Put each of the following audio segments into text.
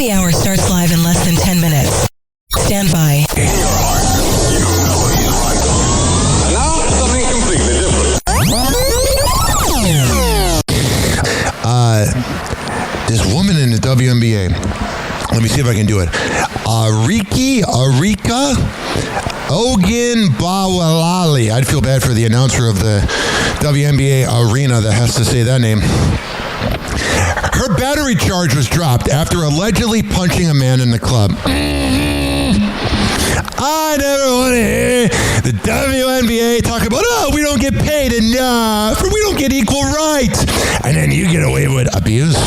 Happy Hour starts live in less than 10 minutes. Stand by. In your heart, you know you like them. And now, something completely different. This woman in the WNBA, let me see if I can do it. Arika Ogunbowale. I'd feel bad for the announcer of the WNBA arena that has to say that name. Her battery charge was dropped after allegedly punching a man in the club. I never want to hear the WNBA talk about, we don't get paid enough, or we don't get equal rights. And then you get away with abuse.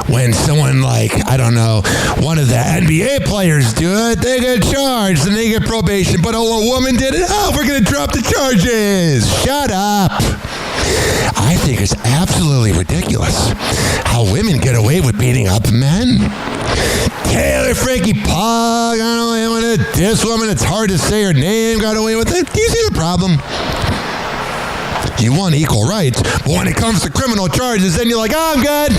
When someone like, I don't know, one of the NBA players do it, they get charged and they get probation. But a woman did it, we're going to drop the charges. Shut up. I think it's absolutely ridiculous how women get away with beating up men. Taylor Frankie Pog got away with it. This woman, it's hard to say her name, got away with it. Do you see the problem? You want equal rights, but when it comes to criminal charges, then you're like, I'm good.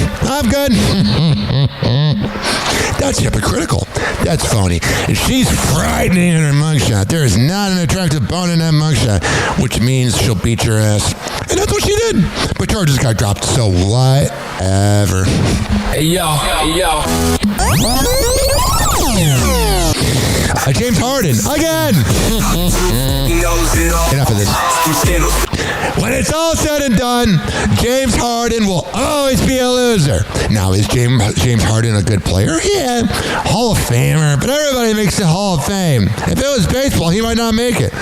That's hypocritical. That's phony. And she's frightening in her mugshot. There is not an attractive bone in that mugshot, which means she'll beat your ass. And that's what she did. But charges got dropped, so whatever. Hey, yo. James Harden, again. Enough of this. When it's all said and done, James Harden will always be a loser. Now, is James Harden a good player? Yeah, Hall of Famer, but everybody makes the Hall of Fame. If it was baseball, he might not make it.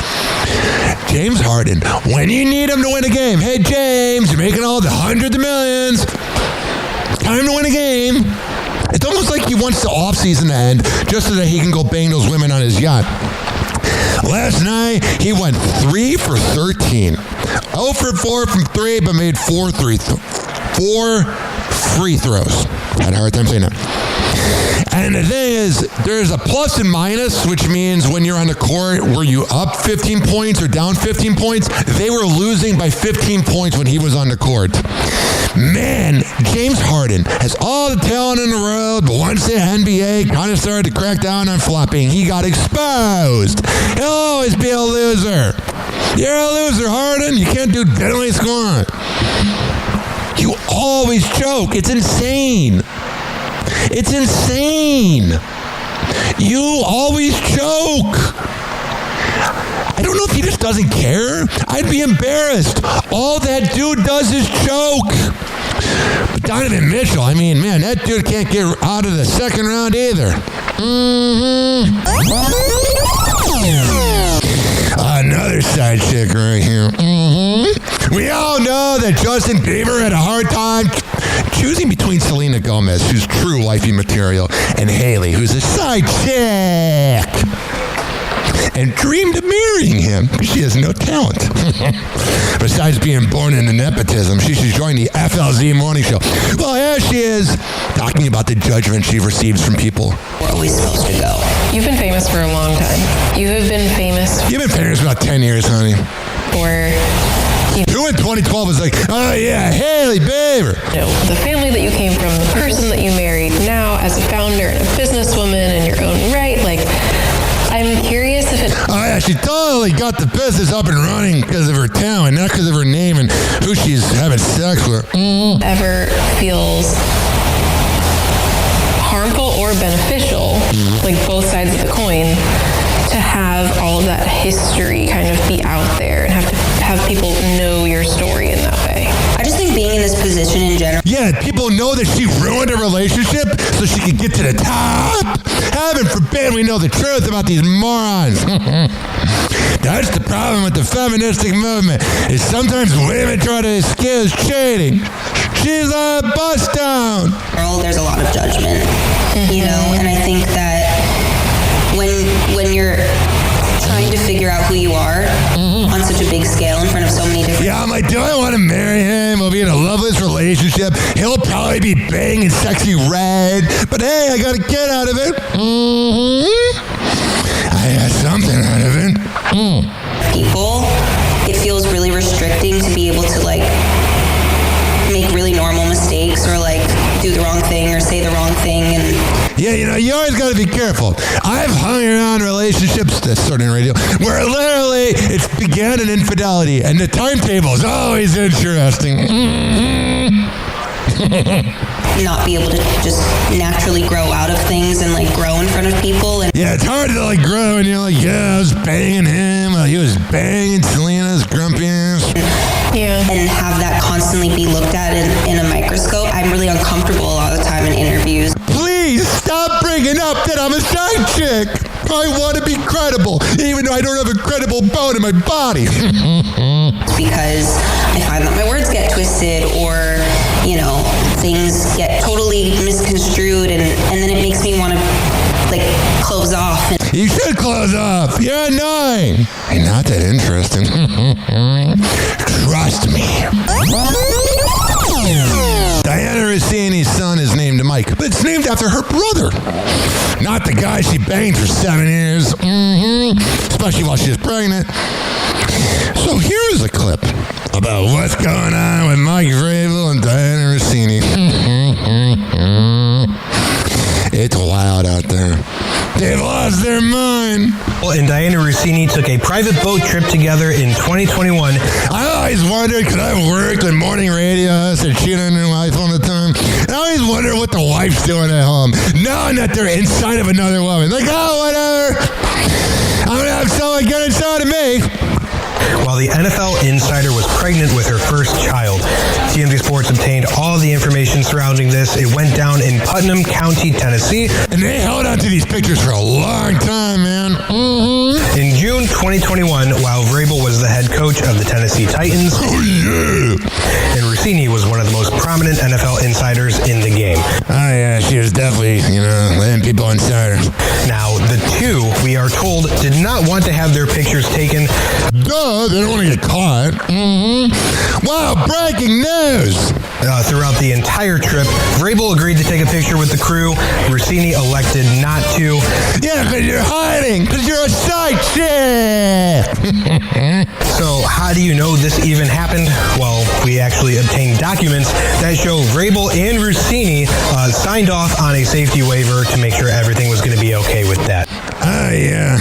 James Harden, when you need him to win a game, hey, James, you're making all the hundreds of millions. Time to win a game. It's almost like he wants the offseason to end just so that he can go bang those women on his yacht. Last night, he went 3 for 13. 0 for 4 from 3, but made 4 free throws. Had a hard time saying that. And the thing is, there's a plus and minus, which means when you're on the court, were you up 15 points or down 15 points? They were losing by 15 points when he was on the court. Man, James Harden has all the talent in the world, but once the NBA kind of started to crack down on flopping, he got exposed. He'll always be a loser. You're a loser, Harden. You can't do diddly scoring. You always choke. It's insane. It's insane. You always choke. I don't know if he just doesn't care. I'd be embarrassed. All that dude does is choke. But Donovan Mitchell, I mean, man, that dude can't get out of the second round either. Another side chick right here. We all know that Justin Bieber had a hard time choosing between Selena Gomez, who's true wifey material, and Haley, who's a side chick, and dreamed of marrying him because she has no talent. Besides being born into nepotism, she should join the FLZ morning show. Well, here she is, talking about the judgment she receives from people. Where are we supposed to go? You've been famous for a long time. You have been famous. You've been famous for about 10 years, honey. Who in 2012 was like, oh yeah, Haley Bieber. The family that you came from, the person that you married, now as a founder and a businesswoman in your own right, I'm curious if it... Oh yeah, she totally got the business up and running because of her talent, not because of her name and who she's having sex with. Ever feels harmful or beneficial, like both sides of the coin, to have all of that history kind of be out there and have people know your story in that way? I just think being in this position in general. Yeah, people know that she ruined a relationship so she could get to the top. Heaven forbid we know the truth about these morons. That's the problem with the feministic movement, is sometimes women try to excuse cheating. She's a bust down. There's a lot of judgment, and I think that when you're trying to figure out who you are on such a big scale in front of so many different... Yeah, I'm like, do I want to marry him? We'll be in a loveless relationship. He'll probably be banging sexy red, but hey, I got a kid out of it. I got something out of it. People, it feels really restricting to be able to make really normal mistakes or do the wrong thing or say the wrong thing Yeah, you always got to be careful. I've hung around relationships, that's starting radio, where literally it's began in infidelity, and the timetable is always interesting. Not be able to just naturally grow out of things and like grow in front of people. And yeah, it's hard to like grow, and you're like, yeah, I was banging him, he was banging Selena's grumpy ass. Yeah. And have that constantly be looked at in a microscope. I'm really uncomfortable a lot of the time in interviews. Please stop bringing up that I'm a side chick. I want to be credible, even though I don't have a credible bone in my body. Because I find that my words get twisted, or things get totally misconstrued, and then it makes me want to like close off. You should close off. You're annoying. And not that interesting. Trust me. Diana Rossini's son is named Mike, but it's named after her brother. Not the guy she banged for 7 years. Especially while she was pregnant. So here is a clip about what's going on with Mike Vrabel and Diana Rossini. It's wild out there. They've lost their mind. Well, and Diana Rossini took a private boat trip together in 2021. I always wondered, could I work in morning radio host and cheat on their wife all the time? I always wonder what the wife's doing at home, knowing that they're inside of another woman. Like, oh, whatever. I'm going to have someone get inside of me. While the NFL insider was pregnant with her first child, TMZ Sports obtained all the information surrounding this. It went down in Putnam County, Tennessee. And they held on to these pictures for a long time, man. In June 2021, while Vrabel was the head coach of the Tennessee Titans. Oh, yeah. And Rossini was one of the most prominent NFL insiders in the game. Oh, yeah, she was definitely, letting people inside her. Now, the two, we are told, did not want to have their pictures taken. Duh, they don't want to get caught. Wow, breaking news. Throughout the entire trip, Vrabel agreed to take a picture with the crew. Rossini elected not to. Yeah, because you're hiding, because you're a side chick. So how do you know this even happened? Well, we actually obtained documents that show Vrabel and Rossini signed off on a safety waiver to make sure everything was going to be okay with that. Oh, yeah.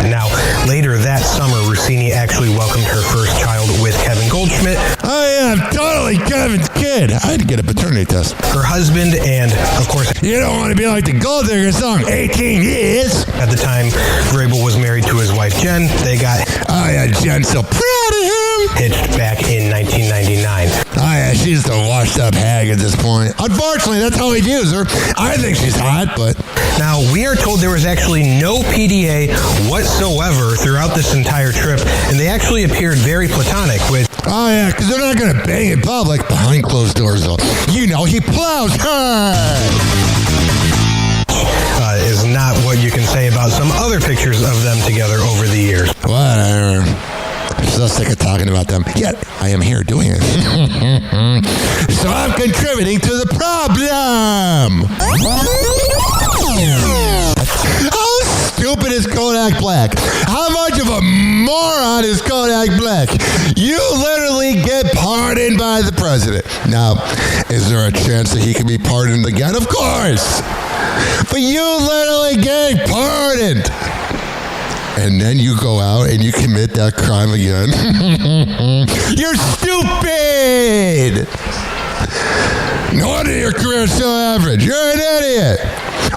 Now, later that summer, Rossini actually welcomed her first child with Kevin Goldschmidt. Oh, yeah, I'm totally Kevin's kid. I had to get a paternity test. Her husband, and, of course, you don't want to be like the Gold Digger song, 18 years. At the time, Vrabel was married to his wife, Jen. They got... Oh, yeah, Jen's so proud of him. Hitched back in 1999. Oh, yeah, she's the washed-up hag at this point. Unfortunately, that's how he views her. I think she's hot, but... Now, we are told there was actually no PDA whatsoever throughout this entire trip, and they actually appeared very platonic, which... Oh, yeah, because they're not going to bang in public behind closed doors, though. He plows her! Is not what you can say about some other pictures of them together over the years. Whatever. I'm so sick of talking about them. Yet, I am here doing it. So I'm contributing to the problem. How stupid is Kodak Black? How much of a moron is Kodak Black? You literally get pardoned by the president. Now, is there a chance that he can be pardoned again? Of course. But you literally get pardoned. And then you go out and you commit that crime again. You're stupid! No wonder your career's so average. You're an idiot.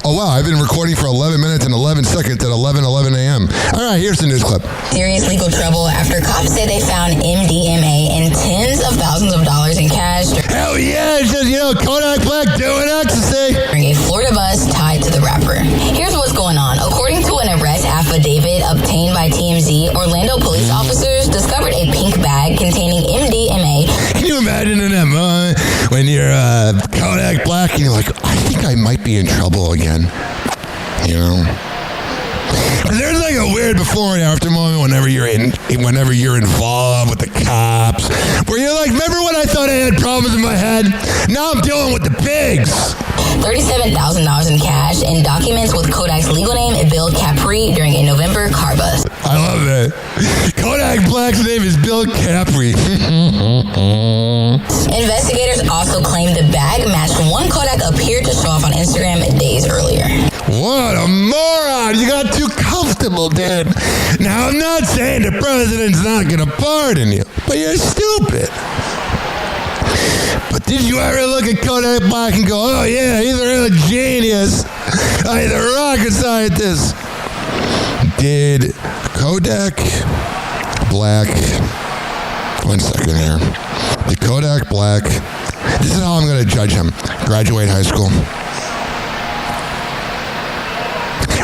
Oh, wow, I've been recording for 11 minutes and 11 seconds at 11 a.m. All right, here's the news clip. Serious legal trouble after cops say they found MDMA and tens of thousands of dollars in cash. Hell yeah, it's just, Kodak Black doing ecstasy. During a Florida bus tied to the rapper. Here's what's going on. According to an arrest affidavit obtained by TMZ, Orlando police officers discovered a pink bag containing MDMA. Can you imagine in that moment when you're Kodak Black and you're like, I think I might be in trouble again, There's like a weird before and after moment whenever you're involved with the cops, where you're like, remember when I thought I had problems in my head? Now I'm dealing with the pigs. $37,000 in cash and documents with Kodak's legal name, Bill Capri, during a November car bus. I love it. Kodak Black's name is Bill Capri. Investigators also claimed the bag matched one Kodak appeared to show off on Instagram days earlier. acceptable, dude. Now, I'm not saying the president's not going to pardon you, but you're stupid. But did you ever look at Kodak Black and go, oh yeah, he's a real genius. He's a rocket scientist. Did Kodak Black, one second here. Did Kodak Black, this is how I'm going to judge him. Graduate high school.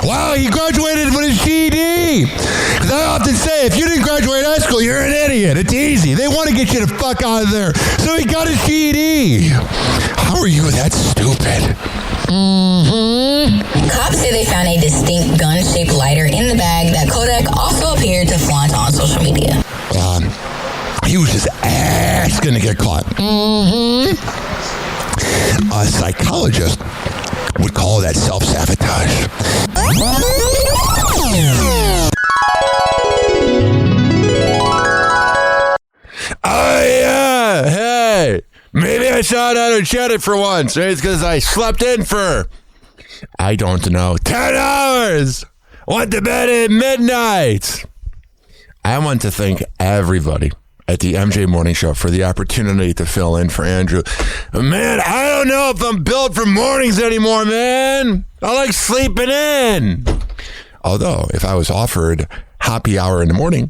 Wow, he graduated with his GED. Because I often say, if you didn't graduate high school, you're an idiot. It's easy. They want to get you the fuck out of there. So he got his GED. How are you that stupid? Cops say they found a distinct gun-shaped lighter in the bag that Kodak also appeared to flaunt on social media. He was just asking to get caught. A psychologist would call that self-sabotage. Oh, yeah. Hey, maybe I sound energetic for once. It's because I slept in for, I don't know, 10 hours. Went to bed at midnight. I want to thank everybody at the MJ Morning Show for the opportunity to fill in for Andrew. Man, I don't know if I'm built for mornings anymore, man. I like sleeping in. Although, if I was offered happy hour in the morning,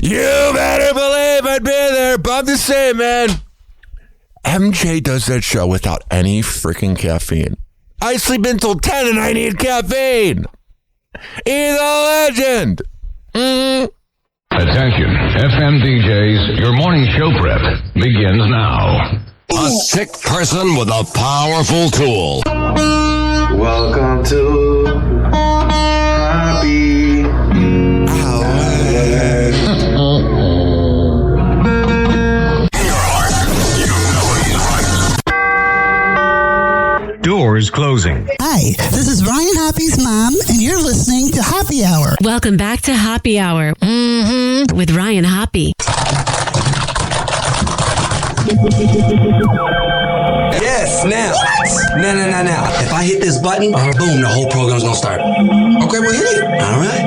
you better believe I'd be there. But I'm just saying, man, MJ does that show without any freaking caffeine. I sleep until 10 and I need caffeine. He's a legend. Attention, FM DJs, your morning show prep begins now. A sick person with a powerful tool. Welcome to Happy Hour. Doors closing. Hi, this is Ryan Hoppy's mom, and you're listening to Happy Hour. Welcome back to Happy Hour with Ryan Hoppe. Yes, now. What? Now. If I hit this button, boom, the whole program's gonna start. Okay, well, hit it. All right.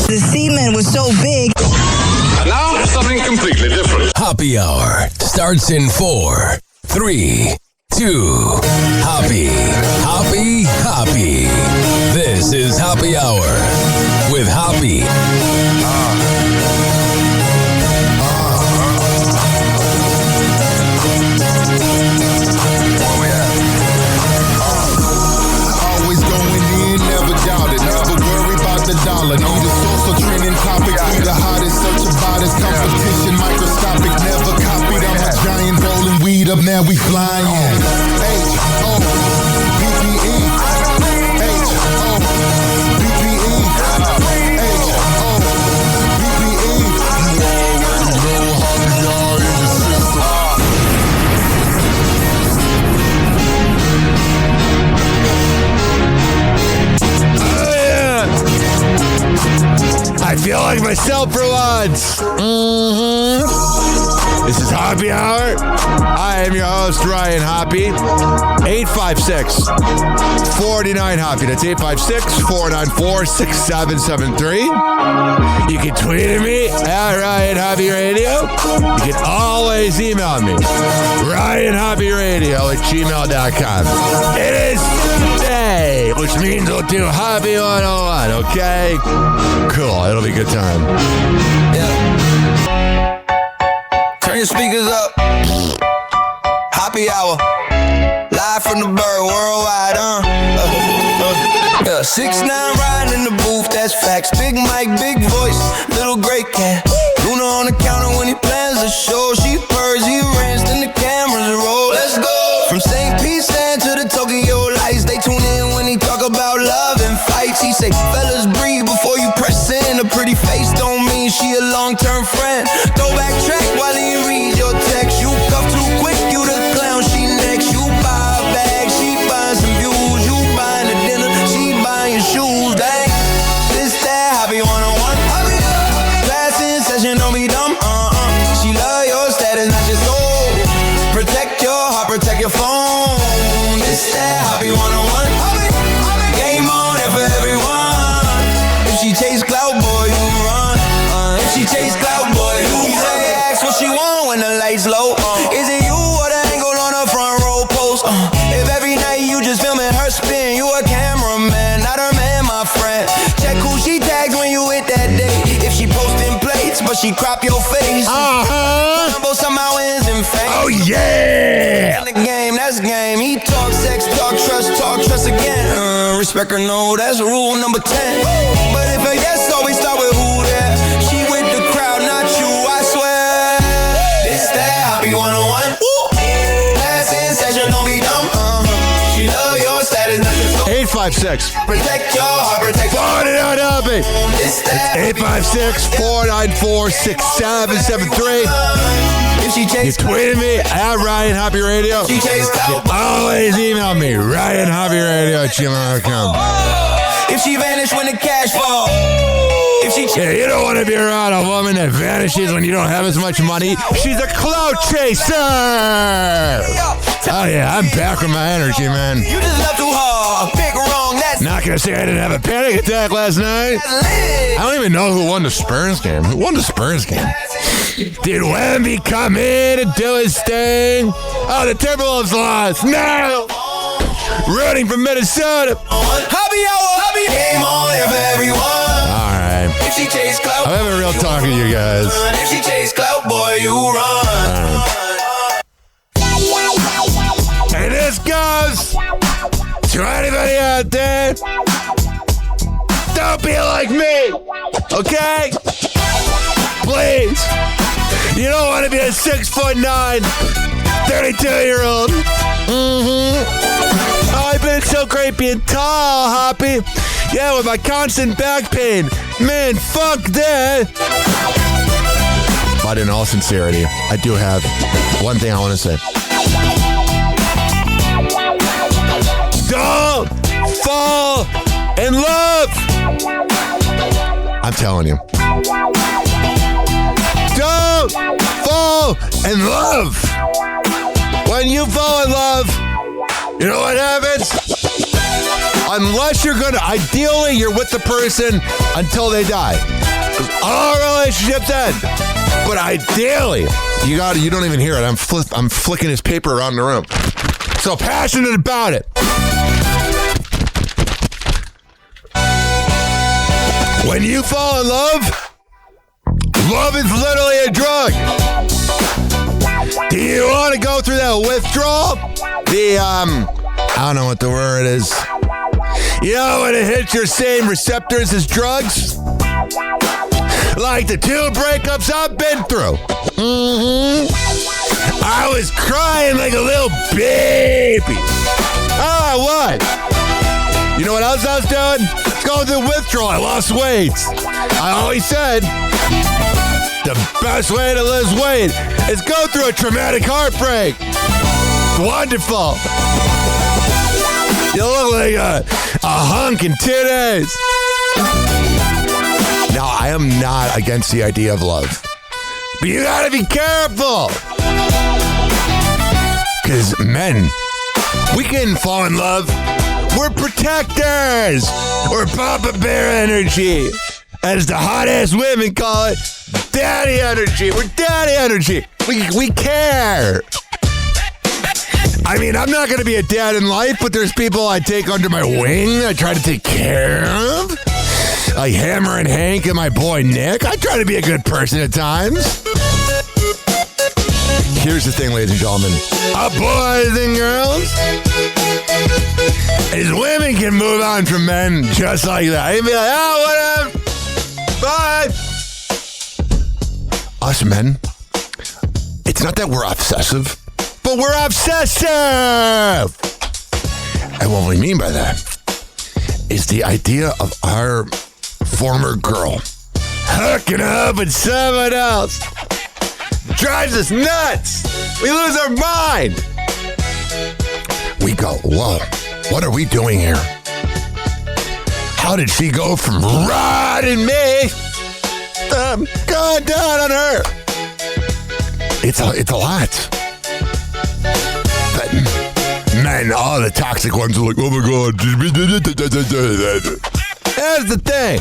The semen was so big. And now, something completely different. Happy Hour starts in 4, 3, 2. Happy. This is Happy Hour with Happy. Always going in, never doubted. Never worry about the dollar. Need a source of trending topic. Be the hottest, search about his competition. Microscopic, never copied. I'm a giant rolling weed up, now we flying. H-O-P-P-E. H-O-P-P-E. H-O-P-P-E. You know how we are in the system. I feel like myself for once. This is Happy Hour. I am your host, Ryan Hoppe. 856-49-HOPPY. That's 856-494-6773. You can tweet at me at Ryan Hoppe Radio. You can always email me, RyanHoppeRadio@gmail.com. It is Sunday, which means we'll do Happy 101, okay? Cool, it'll be a good time. Yeah. Turn your speakers up. Happy Hour. Live from the bird worldwide, 6'9" riding in the booth, that's facts. Big mic, big voice, little gray cat. Luna on the counter when he plans a show. She purrs, he rants, then the cameras roll. Let's go. From St. Pete Sand to the Tokyo lights, they tune in when he talk about love and fights. He say, fellas, breathe before you press in. A pretty face don't mean she a long-term friend. Throwback track while he read your text. You cuff too quick, you the clown, she next. You buy a bag, she buying some views. You buying a dinner, she buying your shoes. Dang, lights low. Is it you or the angle on the front row post? If every night you just filming her spin, you a cameraman, not her man, my friend. Check who she tags when you hit that date. If she posting plates, but she crop your face. Both somehow ends in fame. Oh yeah! In the game, that's game. He talk sex, talk trust again. Respect her, no, that's rule number 10. But if a yes always start with who there, she with the crowd, not you, I swear. It's that Hoppe 101. Last in session, don't be dumb. She love your status, nothing so 856. Protect your heart, protect your heart. It's 856-494-6773. You tweeted me at Ryan Hoppe Radio. You always email me, RyanHoppeRadio@gmail.com. If she vanish when the cash fall. Yeah, you don't want to be around a woman that vanishes when you don't have as much money. She's a clout chaser. Oh yeah, I'm back with my energy, man. You just love too hard. Pick wrong. That's not gonna say I didn't have a panic attack last night. I don't even know who won the Spurs game. Who won the Spurs game? Did Wemby come in and do his thing? Oh, the Timberwolves lost. No! Rooting for Minnesota. Hoppe Hour. Game on there for everyone. All right. If she chase clout, I'm having a real talk with you guys. If she chase clout, boy, you run. And this goes to anybody out there. Don't be like me, okay? Please. You don't want to be a 6'9", 32-year-old. Oh, I've been so great being tall, Hoppe. Yeah, with my constant back pain. Man, fuck that. But in all sincerity, I do have one thing I want to say. Don't fall in love. I'm telling you. Don't fall in love. When you fall in love, you know what happens? Unless ideally you're with the person until they die. All relationships end. But ideally, you don't even hear it. I'm flicking his paper around the room. So passionate about it. When you fall in love, love is literally a drug. Do you want to go through that withdrawal? I don't know what the word is. You know when it hits your same receptors as drugs? Like the 2 breakups I've been through. I was crying like a little baby. What? You know what else I was doing? Going through withdrawal. I lost weight. I always said the best way to lose weight is go through a traumatic heartbreak. Wonderful. You look like a hunk in 2 days. Now, I am not against the idea of love. But you gotta be careful. Because men, we can fall in love. We're protectors. We're Papa Bear energy. As the hot-ass women call it, daddy energy. We're daddy energy. We care. I mean, I'm not going to be a dad in life, but there's people I take under my wing. I try to take care of. Like Hammer and Hank and my boy Nick. I try to be a good person at times. Here's the thing, ladies and gentlemen. Boys and girls. Is women can move on from men just like that. They'd be like, whatever. Bye. Us men, it's not that we're obsessive, but we're obsessive. And what we mean by that is the idea of our former girl hooking up with someone else. Drives us nuts. We lose our mind. We go, whoa, what are we doing here? How did she go from riding me going down on her? It's a lot. But men, all the toxic ones are like, oh my God. That's the thing.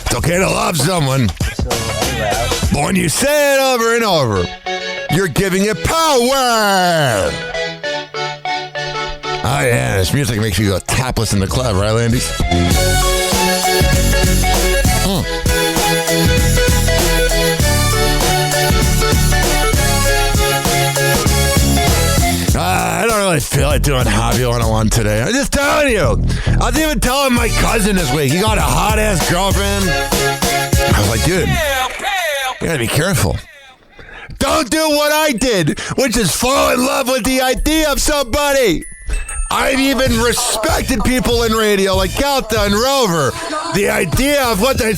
It's okay to love someone. But when you say it over and over, you're giving it power. Oh, yeah, this music makes you go tapless in the club, right, Landy? I don't really feel like doing Hobby 101 today. I'm just telling you. I was even telling my cousin this week. He got a hot-ass girlfriend. I was like, dude, you gotta be careful. Don't do what I did, which is fall in love with the idea of somebody. I've even respected people in radio like Galta and Rover. The idea of what I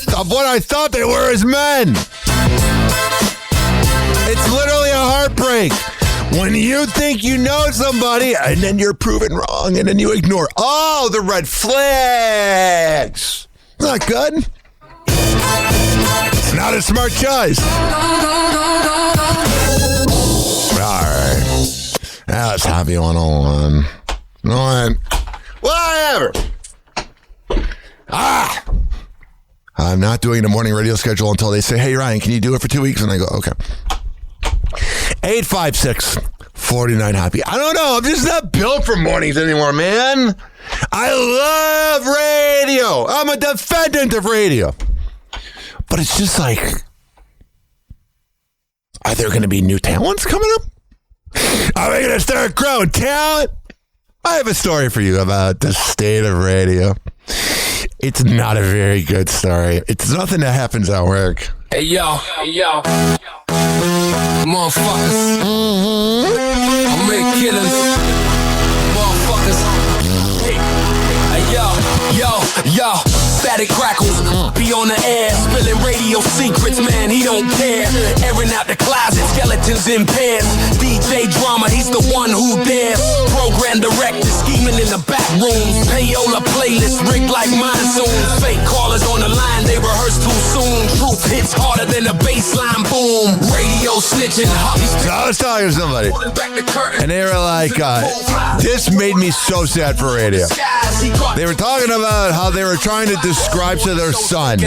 thought they were as men. It's literally a heartbreak. When you think you know somebody and then you're proven wrong and then you ignore all the red flags. It's not good. It's not a smart choice. All right. Now it's Happy 101. Whatever. I'm not doing the morning radio schedule until they say, hey, Ryan, can you do it for 2 weeks? And I go, okay. 856-49-HAPPY. I don't know. I'm just not built for mornings anymore, man. I love radio. I'm a defendant of radio. But it's just like, are there going to be new talents coming up? Are we going to start growing talent? I have a story for you about the state of radio. It's not a very good story. It's nothing that happens at work. Hey, yo. Motherfuckers. I make killers. Motherfuckers. Hey, yo. Static crackles. Be on the air. Spilling radio secrets, man. He don't care. Airing out the closet. Skeletons in pairs. DJ Drama. He's the one who dares. Program director. Scheming in the back rooms. Payola playlist. Rigged like monsoons. Fake callers on the line. They rehearse too soon. Truth hits harder than a baseline boom. Radio snitching. So I was talking to somebody, and they were like, this made me so sad for radio. They were talking about how they were trying to describe to their son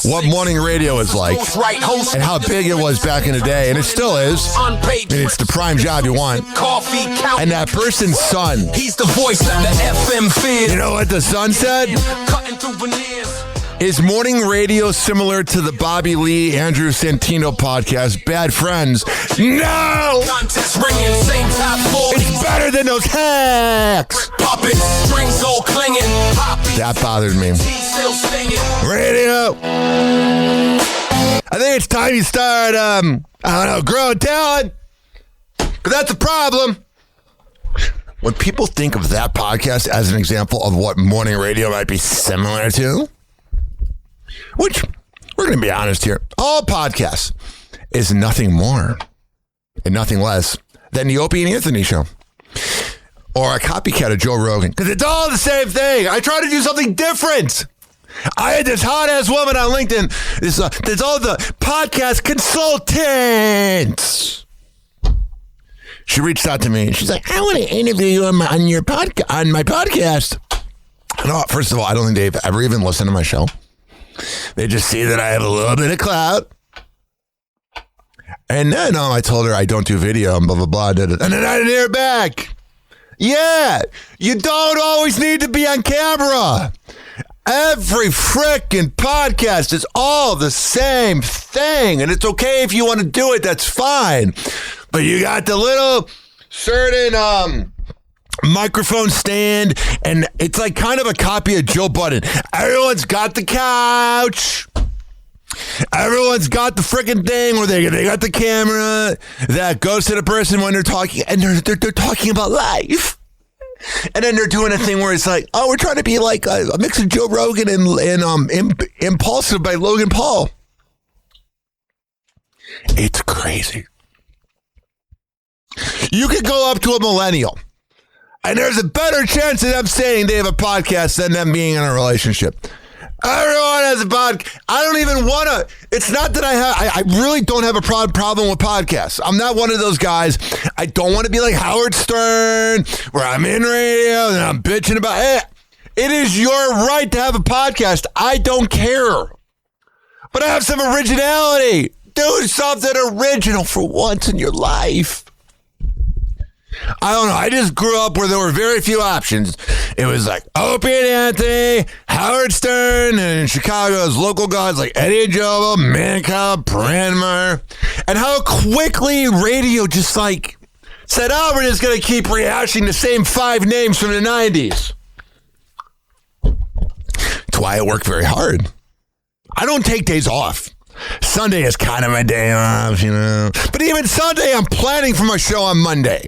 what morning radio is like and how big it was back in the day, and it still is. And it's the prime job you want. And that person's son, he's the voice that the FM fears. You know what the son said? Is morning radio similar to the Bobby Lee, Andrew Santino podcast, Bad Friends? No! It's better than those hacks! That bothered me. Radio! I think it's time you start, growing talent. But that's a problem. When people think of that podcast as an example of what morning radio might be similar to, which, we're going to be honest here, all podcasts is nothing more and nothing less than the Opie and Anthony show. Or a copycat of Joe Rogan. Because it's all the same thing. I try to do something different. I had this hot-ass woman on LinkedIn. There's all the podcast consultants. She reached out to me and she's like, I want to interview you on my podcast. No, first of all, I don't think they've ever even listened to my show. They just see that I have a little bit of clout. And then I told her I don't do video and blah, blah, blah. And then I didn't hear back. Yeah, you don't always need to be on camera. Every frickin' podcast is all the same thing. And it's okay if you want to do it, that's fine. But you got the little certain microphone stand, and it's like kind of a copy of Joe Budden. Everyone's got the couch. Everyone's got the freaking thing where they got the camera that goes to the person when they're talking, and they're talking about life. And then they're doing a thing where it's like, we're trying to be like a mix of Joe Rogan and Impulsive by Logan Paul. It's crazy. You could go up to a millennial, and there's a better chance of them saying they have a podcast than them being in a relationship. Everyone has a podcast. I don't even want to. It's not that I really don't have a problem with podcasts. I'm not one of those guys. I don't want to be like Howard Stern, where I'm in radio and I'm bitching about it. It is your right to have a podcast. I don't care. But have some originality. Do something original for once in your life. I don't know. I just grew up where there were very few options. It was like Opie and Anthony, Howard Stern, and in Chicago's local guys like Eddie Jobo, Mancow, Brandmeier. And how quickly radio just like said, oh, we're just going to keep rehashing the same 5 names from the 90s. That's why I work very hard. I don't take days off. Sunday is kind of my day off, you know. But even Sunday, I'm planning for my show on Monday.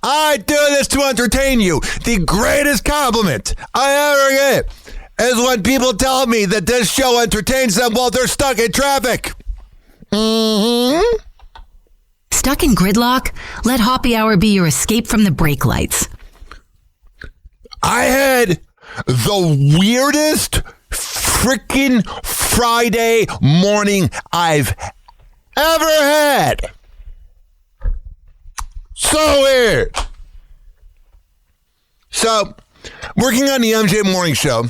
I do this to entertain you. The greatest compliment I ever get is when people tell me that this show entertains them while they're stuck in traffic. Mm-hmm. Stuck in gridlock? Let Hoppe Hour be your escape from the brake lights. I had the weirdest freaking Friday morning I've ever had. So weird. So, working on the MJ Morning Show,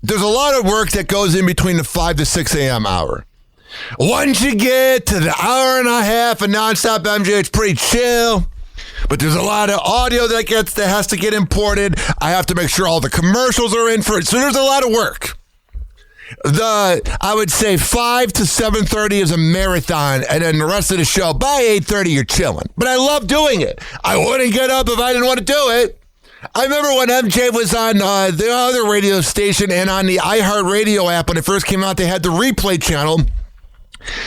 there's a lot of work that goes in between the 5 to 6 a.m. hour. Once you get to the hour and a half of nonstop MJ, it's pretty chill. But there's a lot of audio that has to get imported. I have to make sure all the commercials are in for it. So there's a lot of work. I would say 5 to 7:30 is a marathon, and then the rest of the show, by 8:30, you're chilling. But I love doing it. I wouldn't get up if I didn't want to do it. I remember when MJ was on the other radio station and on the iHeartRadio app when it first came out, they had the replay channel.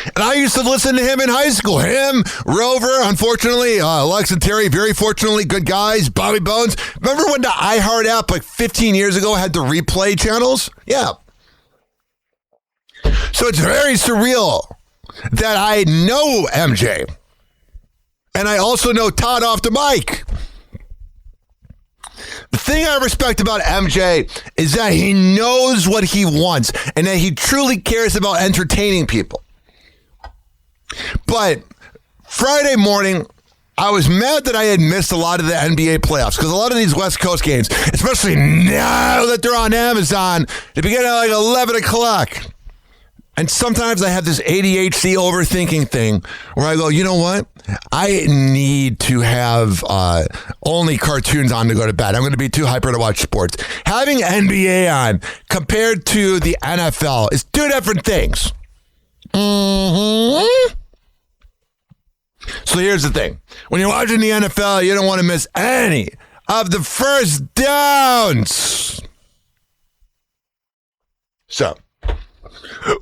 And I used to listen to him in high school. Him, Rover, unfortunately, Lex and Terry, very fortunately, good guys, Bobby Bones. Remember when the iHeart app like 15 years ago had the replay channels? Yeah. So it's very surreal that I know MJ. And I also know Todd off the mic. The thing I respect about MJ is that he knows what he wants and that he truly cares about entertaining people. But Friday morning, I was mad that I had missed a lot of the NBA playoffs because a lot of these West Coast games, especially now that they're on Amazon, they begin at like 11 o'clock. And sometimes I have this ADHD overthinking thing where I go, you know what? I need to have only cartoons on to go to bed. I'm going to be too hyper to watch sports. Having NBA on compared to the NFL is 2 different things. Mm-hmm. So here's the thing. When you're watching the NFL, you don't want to miss any of the first downs. So,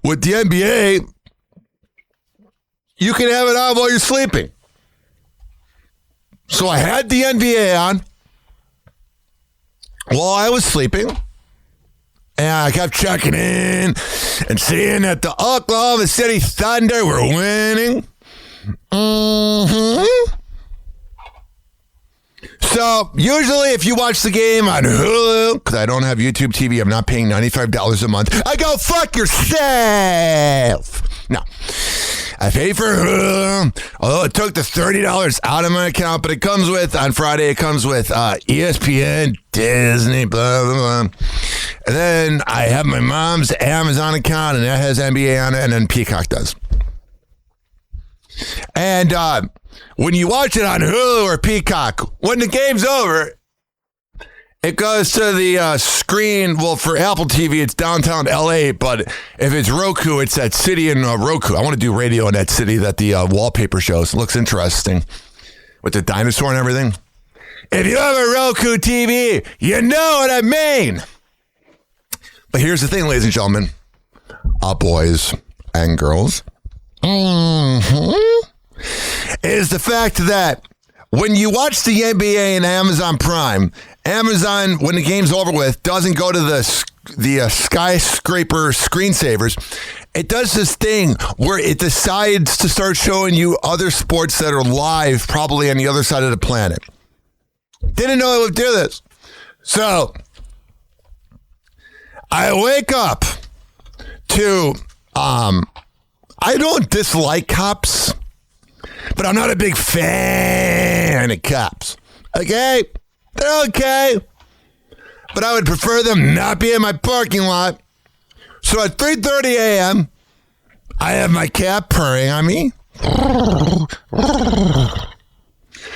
with the NBA, you can have it on while you're sleeping. So I had the NBA on while I was sleeping. And I kept checking in and seeing that the Oklahoma City Thunder were winning. Mm-hmm. So, usually if you watch the game on Hulu, because I don't have YouTube TV, I'm not paying $95 a month, I go, fuck yourself. No. I pay for Hulu, although it took the $30 out of my account, but it comes with, on Friday, it comes with ESPN, Disney, blah, blah, blah. And then I have my mom's Amazon account, and that has NBA on it, and then Peacock does. And when you watch it on Hulu or Peacock, when the game's over, it goes to the screen. Well, for Apple TV, it's downtown LA, but if it's Roku, it's that city in Roku. I want to do radio in that city that the wallpaper shows. It looks interesting with the dinosaur and everything. If you have a Roku TV, you know what I mean. But here's the thing, ladies and gentlemen, boys and girls. Mm-hmm. Is the fact that when you watch the NBA and Amazon Prime, Amazon, when the game's over with, doesn't go to the skyscraper screensavers. It does this thing where it decides to start showing you other sports that are live, probably on the other side of the planet. Didn't know it would do this. So, I wake up to, I don't dislike cops, but I'm not a big fan of cops. Okay? They're okay. But I would prefer them not be in my parking lot. So at 3:30 a.m., I have my cat purring on me.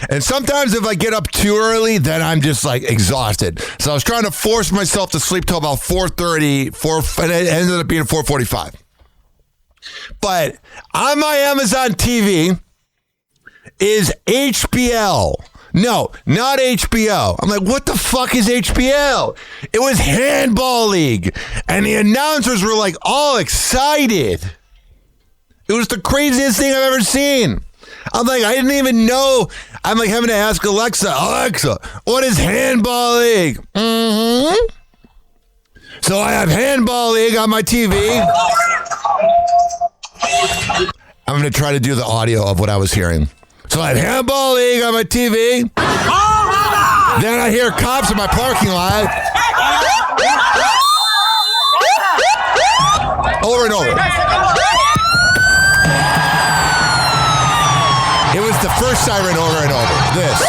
And sometimes if I get up too early, then I'm just like exhausted. So I was trying to force myself to sleep till about 4:30, and it ended up being 4:45. But on my Amazon TV is HBL. No, not HBO. I'm like, what the fuck is HBL? It was Handball League. And the announcers were like all excited. It was the craziest thing I've ever seen. I'm like, I didn't even know. I'm like having to ask Alexa, what is Handball League? So I have Handball League on my TV. I'm going to try to do the audio of what I was hearing. So I have Handball League on my TV. Then I hear cops in my parking lot. Over and over. It was the first siren over and over. This.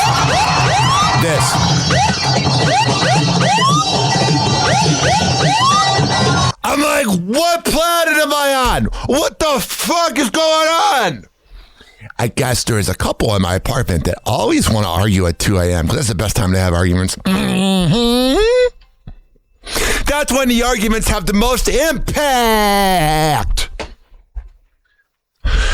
I'm like, what planet am I on? What the fuck is going on? I guess there is a couple in my apartment that always want to argue at 2 a.m. because that's the best time to have arguments. That's when the arguments have the most impact.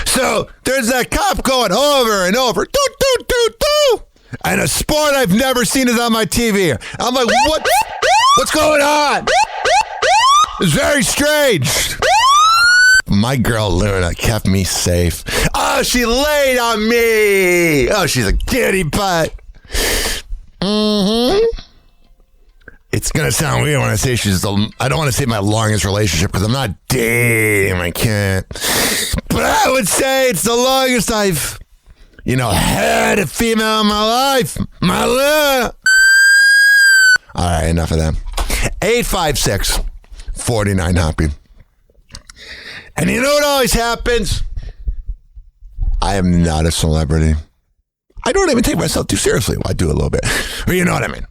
So there's that cop going over and over. Doo, doo, doo, doo. And a sport I've never seen is on my TV. I'm like, what's going on? It's very strange. My girl Luna kept me safe. Oh, she laid on me. Oh, she's a kitty butt. It's going to sound weird when I say I don't want to say my longest relationship because I'm not dating. I can't. But I would say it's the longest I've, had a female in my life. My Luna. All right, enough of them. 856-49-HOPPY. And you know what always happens? I am not a celebrity. I don't even take myself too seriously. Well, I do a little bit. But you know what I mean.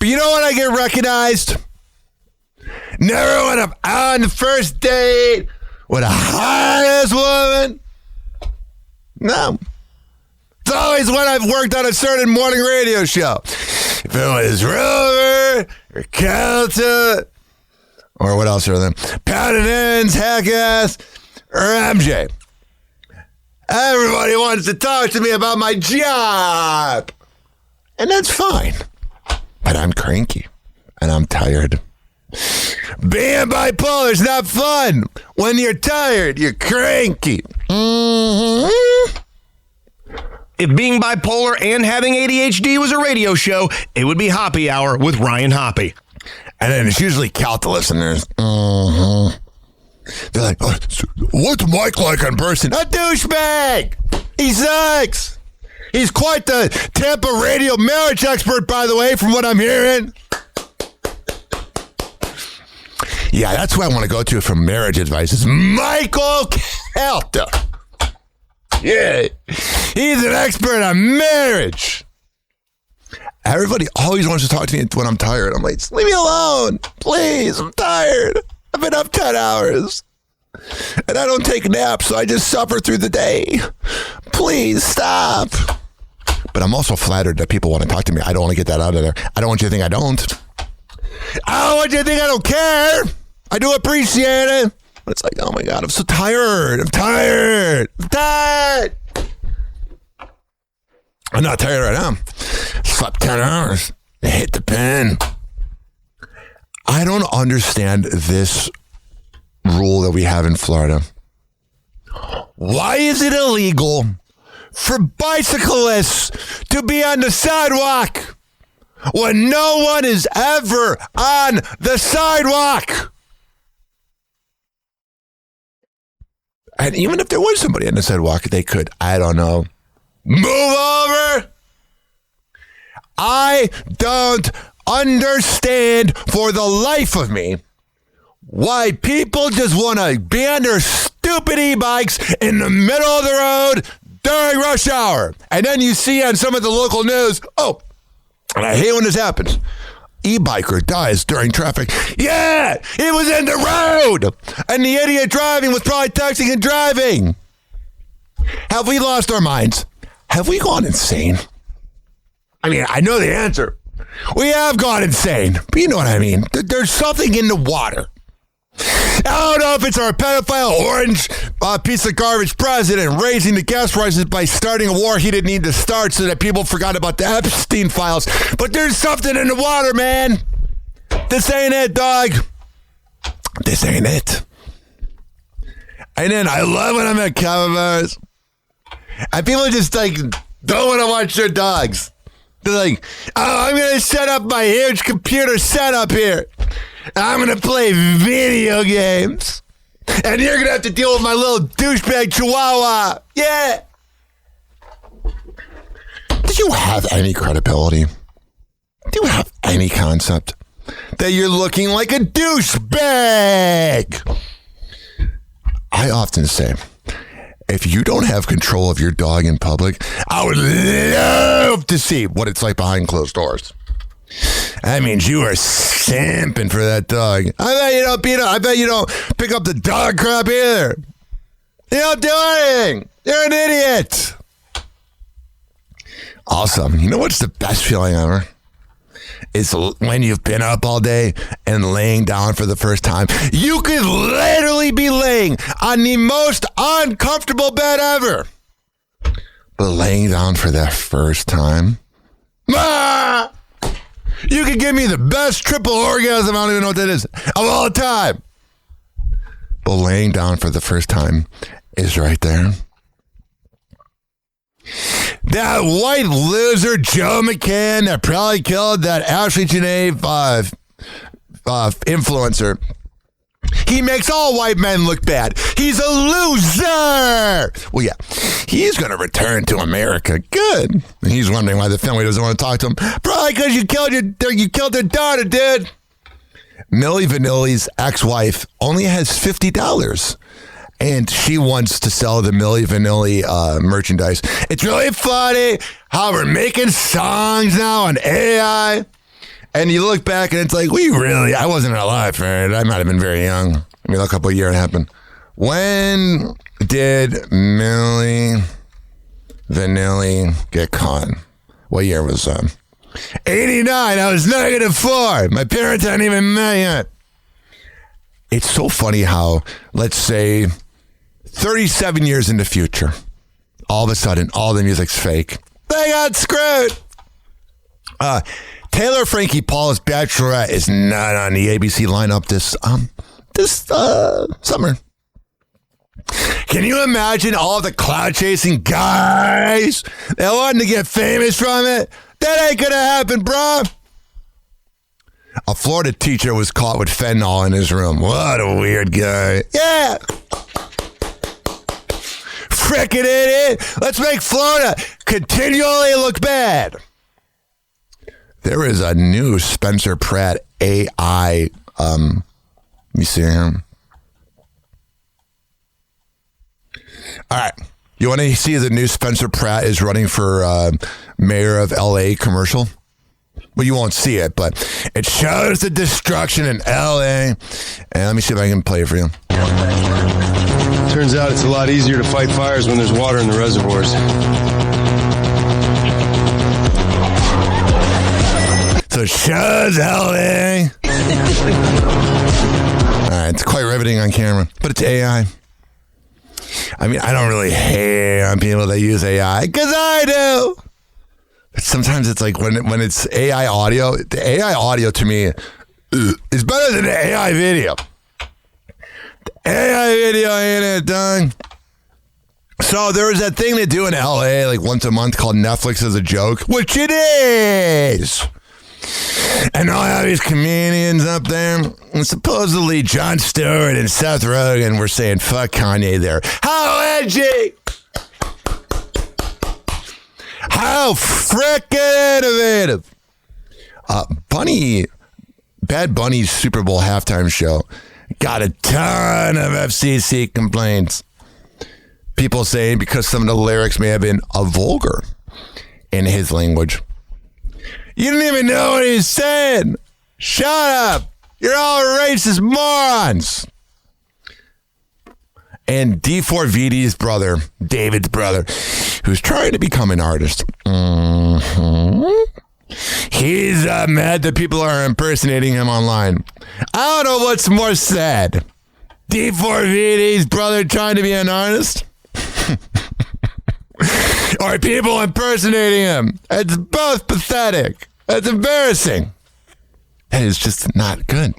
But you know when I get recognized? Never when I'm on the first date with a hot-ass woman. No. It's always when I've worked on a certain morning radio show. If it was Rover or Calta, or what else are them? Pounded Ends, Hackass, or MJ. Everybody wants to talk to me about my job. And that's fine. But I'm cranky. And I'm tired. Being bipolar is not fun. When you're tired, you're cranky. If being bipolar and having ADHD was a radio show, it would be Hoppy Hour with Ryan Hoppe. And then it's usually Calta listeners. They're like, what's Mike like in person? A douchebag. He sucks. He's quite the Tampa radio marriage expert, by the way, from what I'm hearing. Yeah, that's who I want to go to for marriage advice is Michael Calta. Yeah, he's an expert on marriage. Everybody always wants to talk to me when I'm tired. I'm like, just leave me alone. Please, I'm tired. I've been up 10 hours. And I don't take naps, so I just suffer through the day. Please, stop. But I'm also flattered that people want to talk to me. I don't want to get that out of there. I don't want you to think I don't. I don't want you to think I don't care. I do appreciate it. But it's like, oh my God, I'm so tired. I'm tired. I'm not tired right now. Slept 10 hours. Hit the pen. I don't understand this rule that we have in Florida. Why is it illegal for bicyclists to be on the sidewalk when no one is ever on the sidewalk? And even if there was somebody on the sidewalk, they could, I don't know, move over. I don't understand for the life of me why people just want to be on their stupid e-bikes in the middle of the road during rush hour. And then you see on some of the local news, and I hate when this happens, e-biker dies during traffic. Yeah, it was in the road. And the idiot driving was probably texting and driving. Have we lost our minds? Have we gone insane? I mean, I know the answer. We have gone insane. But you know what I mean. There's something in the water. I don't know if it's our pedophile orange piece of garbage president raising the gas prices by starting a war he didn't need to start so that people forgot about the Epstein files. But there's something in the water, man. This ain't it, dog. This ain't it. And then I love when I'm at cover bars. And people just like don't want to watch their dogs. They're like, oh, I'm going to set up my huge computer setup here. I'm going to play video games. And you're going to have to deal with my little douchebag chihuahua. Yeah. Do you have any credibility? Do you have any concept that you're looking like a douchebag? I often say, if you don't have control of your dog in public, I would love to see what it's like behind closed doors. That means you are simping for that dog. I bet you don't beat up. I bet you don't pick up the dog crap either. You don't do anything. You're an idiot. Awesome. You know what's the best feeling ever? It's when you've been up all day and laying down for the first time. You could literally be laying on the most uncomfortable bed ever. But laying down for that first time, you could give me the best triple orgasm, I don't even know what that is, of all time. But laying down for the first time is right there. That white loser Joe McCann that probably killed that Ashley Janae influencer. He makes all white men look bad. He's a loser. Well, yeah, he's going to return to America. Good. And he's wondering why the family doesn't want to talk to him. Probably because you killed their daughter, dude. Milli Vanilli's ex-wife only has $50. And she wants to sell the Milli Vanilli merchandise. It's really funny how we're making songs now on AI. And you look back and it's like, I wasn't alive for it. I might have been very young. I mean, a couple of years happened. When did Milli Vanilli get caught? What year was that? 89. I was -4. My parents hadn't even met yet. It's so funny how, let's say, 37 years in the future, all of a sudden, all the music's fake. They got screwed. Taylor Frankie Paul's Bachelorette is not on the ABC lineup this summer. Can you imagine all the cloud chasing guys that wanted to get famous from it? That ain't gonna happen, bro. A Florida teacher was caught with fentanyl in his room. What a weird guy. Yeah. Frickin' idiot. Let's make Florida continually look bad. There is a new Spencer Pratt AI. You see him? All right. You want to see the new Spencer Pratt is running for mayor of LA commercial? Well, you won't see it, but it shows the destruction in LA. And let me see if I can play it for you. Turns out it's a lot easier to fight fires when there's water in the reservoirs. So it shows LA. All right, it's quite riveting on camera, but it's AI. I mean, I don't really hate on people that use AI, because I do. But sometimes it's like when it's AI audio, the AI audio to me is better than the AI video. The AI video ain't it, done. So there was that thing they do in LA like once a month called Netflix as a Joke, which it is. And all have these comedians up there, and supposedly Jon Stewart and Seth Rogen were saying fuck Kanye there. How edgy! How frickin' innovative! Bad Bunny's Super Bowl halftime show got a ton of FCC complaints. People saying because some of the lyrics may have been vulgar in his language. You didn't even know what he's saying. Shut up! You're all racist morons! And D4VD's brother, David's brother, who's trying to become an artist. He's mad that people are impersonating him online. I don't know what's more sad. D4VD's brother trying to be an artist? Or people impersonating him? It's both pathetic. It's embarrassing. That is just not good.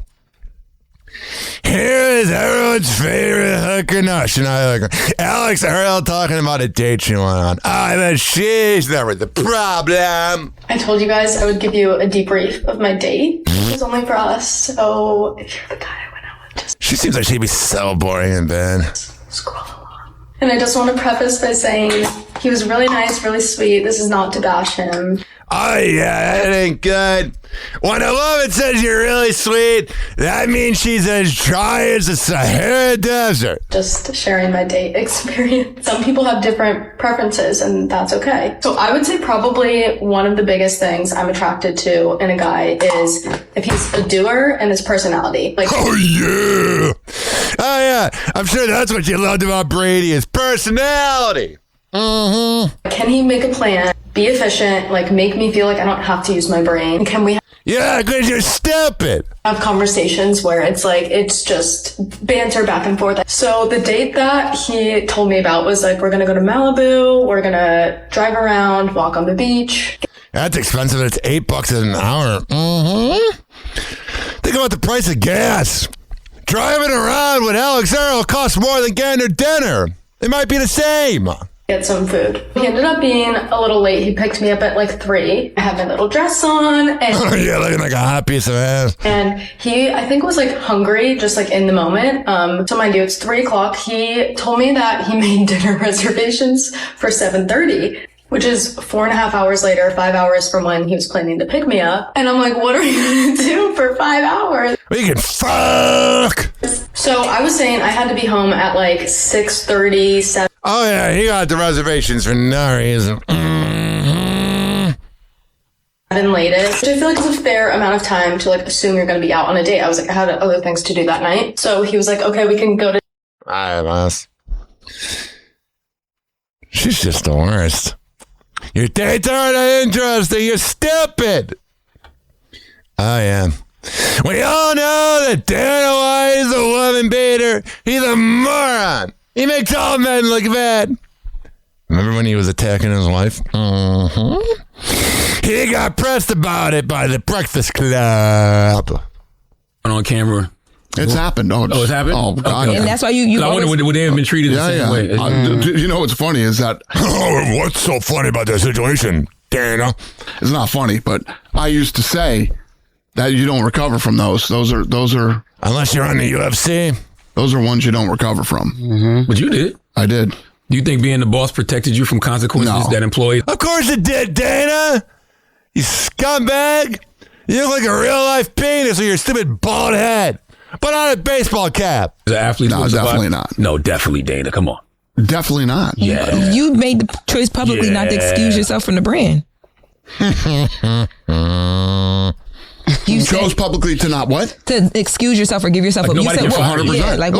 Here is everyone's favorite hooker. No, she's not a hooker. Alex Earl talking about a date she went on. I bet she's never the problem. I told you guys I would give you a debrief of my date. It was only for us, so if you're the guy I went out with, just... She seems like she'd be so boring in bed. Scroll along. And I just want to preface by saying he was really nice, really sweet. This is not to bash him. Oh, yeah, that ain't good. When a woman says you're really sweet, that means she's as dry as the Sahara Desert. Just sharing my date experience. Some people have different preferences, and that's okay. So I would say probably one of the biggest things I'm attracted to in a guy is if he's a doer and his personality. Like, oh, yeah. Oh, yeah. I'm sure that's what you loved about Brady, his personality. Mm-hmm. Can he make a plan, be efficient, like make me feel like I don't have to use my brain? Can we Yeah, because you're stupid. Have conversations where it's like, it's just banter back and forth. So the date that he told me about was like, we're going to go to Malibu. We're going to drive around, walk on the beach. That's expensive. It's $8 an hour. Mm-hmm. Think about the price of gas. Driving around with Alex Earl costs more than getting her dinner. It might be the same. Get some food. He ended up being a little late. He picked me up at like 3. I had my little dress on. And yeah, looking like a hot piece of ass. And he, I think, was like hungry, just like in the moment. So mind you, it's 3 o'clock. He told me that he made dinner reservations for 7:30. Which is 4.5 hours later, 5 hours from when he was planning to pick me up. And I'm like, what are we going to do for 5 hours? We can fuck. So I was saying I had to be home at like 6:30, 7. Oh, yeah, he got the reservations for no reason. Mm-hmm. Latest, which I feel like is a fair amount of time to like assume you're going to be out on a date. I was like, I had other things to do that night. So he was like, okay, we can go to... All right, boss. She's just the worst. Your dates aren't interesting. You're stupid. Oh, yeah. We all know that Dana White is a woman beater. He's a moron. He makes all men look bad. Remember when he was attacking his wife? Mm-hmm. He got pressed about it by the Breakfast Club. On camera. It's happened. It's happened? Oh, God. Okay. And that's why you I wonder would they have been treated the same way? You know what's funny is that... Oh, what's so funny about that situation, Dana? It's not funny, but I used to say that you don't recover from those. Those are... Unless you're on the UFC. Those are ones you don't recover from. Mm-hmm. But you did. I did. Do you think being the boss protected you from consequences that employees... Of course it did, Dana! You scumbag! You look like a real-life penis with your stupid bald head. But on a baseball cap. The athlete? No, definitely not. No, definitely, Dana. Come on. Definitely not. Yeah. You made the choice publicly not to excuse yourself from the brand. You chose publicly to not what? To excuse yourself or give yourself like a... Nobody you said, can 100%. Yeah, like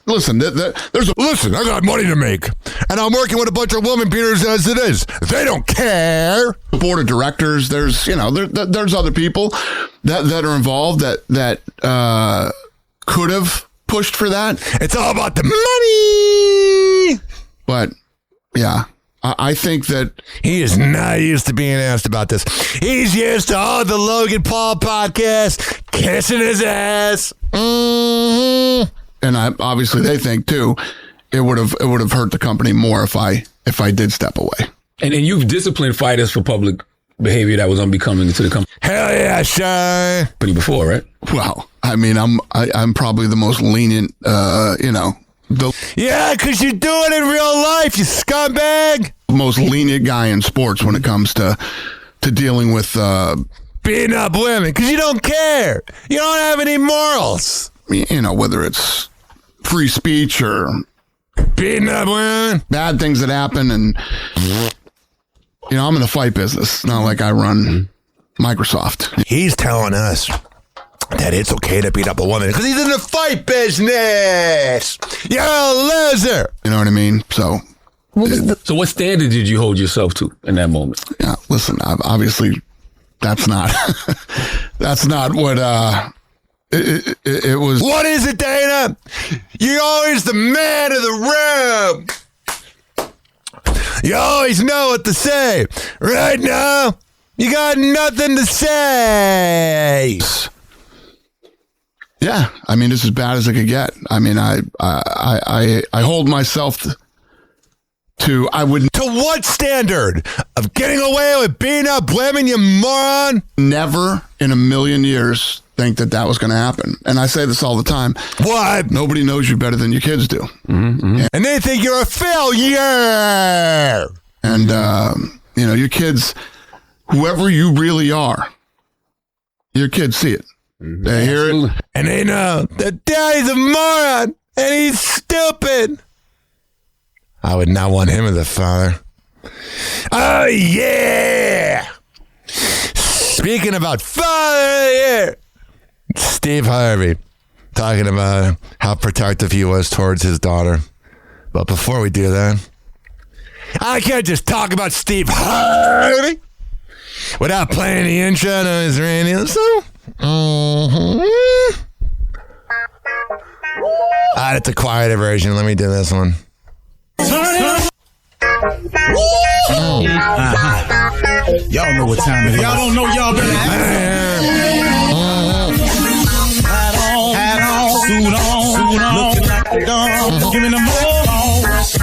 listen, Listen, I got money to make. And I'm working with a bunch of woman beaters as it is. They don't care. The board of directors, there's other people that are involved that could have pushed for that. It's all about the money. But yeah, I think that he is not used to being asked about this. He's used to all the Logan Paul podcasts, kissing his ass. Mm-hmm. And obviously they think too, it would have hurt the company more if I did step away. And you've disciplined fighters for public behavior that was unbecoming to the company. Hell yeah, shy. Before, right? Well, I mean, I'm probably the most lenient, Yeah, because you do it in real life, you scumbag. Most lenient guy in sports when it comes to dealing with beating up women, because you don't care. You don't have any morals. You know, whether it's free speech or beating up women, bad things that happen, and I'm in the fight business. It's not like I run Microsoft. He's telling us that it's okay to beat up a woman because he's in the fight business. You're a loser. You know what I mean? So what standard did you hold yourself to in that moment? Yeah, listen, obviously that's not what it was. What is it, Dana? You're always the man of the room. You always know what to say. Right now, you got nothing to say. Yeah, I mean, it's as bad as it could get. I mean, I hold myself to what standard of getting away with beating up women, you moron? Never in a million years think that was going to happen. And I say this all the time. What? Nobody knows you better than your kids do. Mm-hmm. And they think you're a failure. And, your kids, whoever you really are, your kids see it. They hear it. And they know that daddy's a moron and he's stupid. I would not want him as a father. Oh, yeah. Speaking about father, yeah. Steve Harvey talking about how protective he was towards his daughter. But before we do that, I can't just talk about Steve Harvey without playing the intro to his radio. So, it's a quieter version. Let me do this one. Y'all know what time it is. Y'all don't know, y'all better hat on, suit on, looking like a dog, giving them all dressed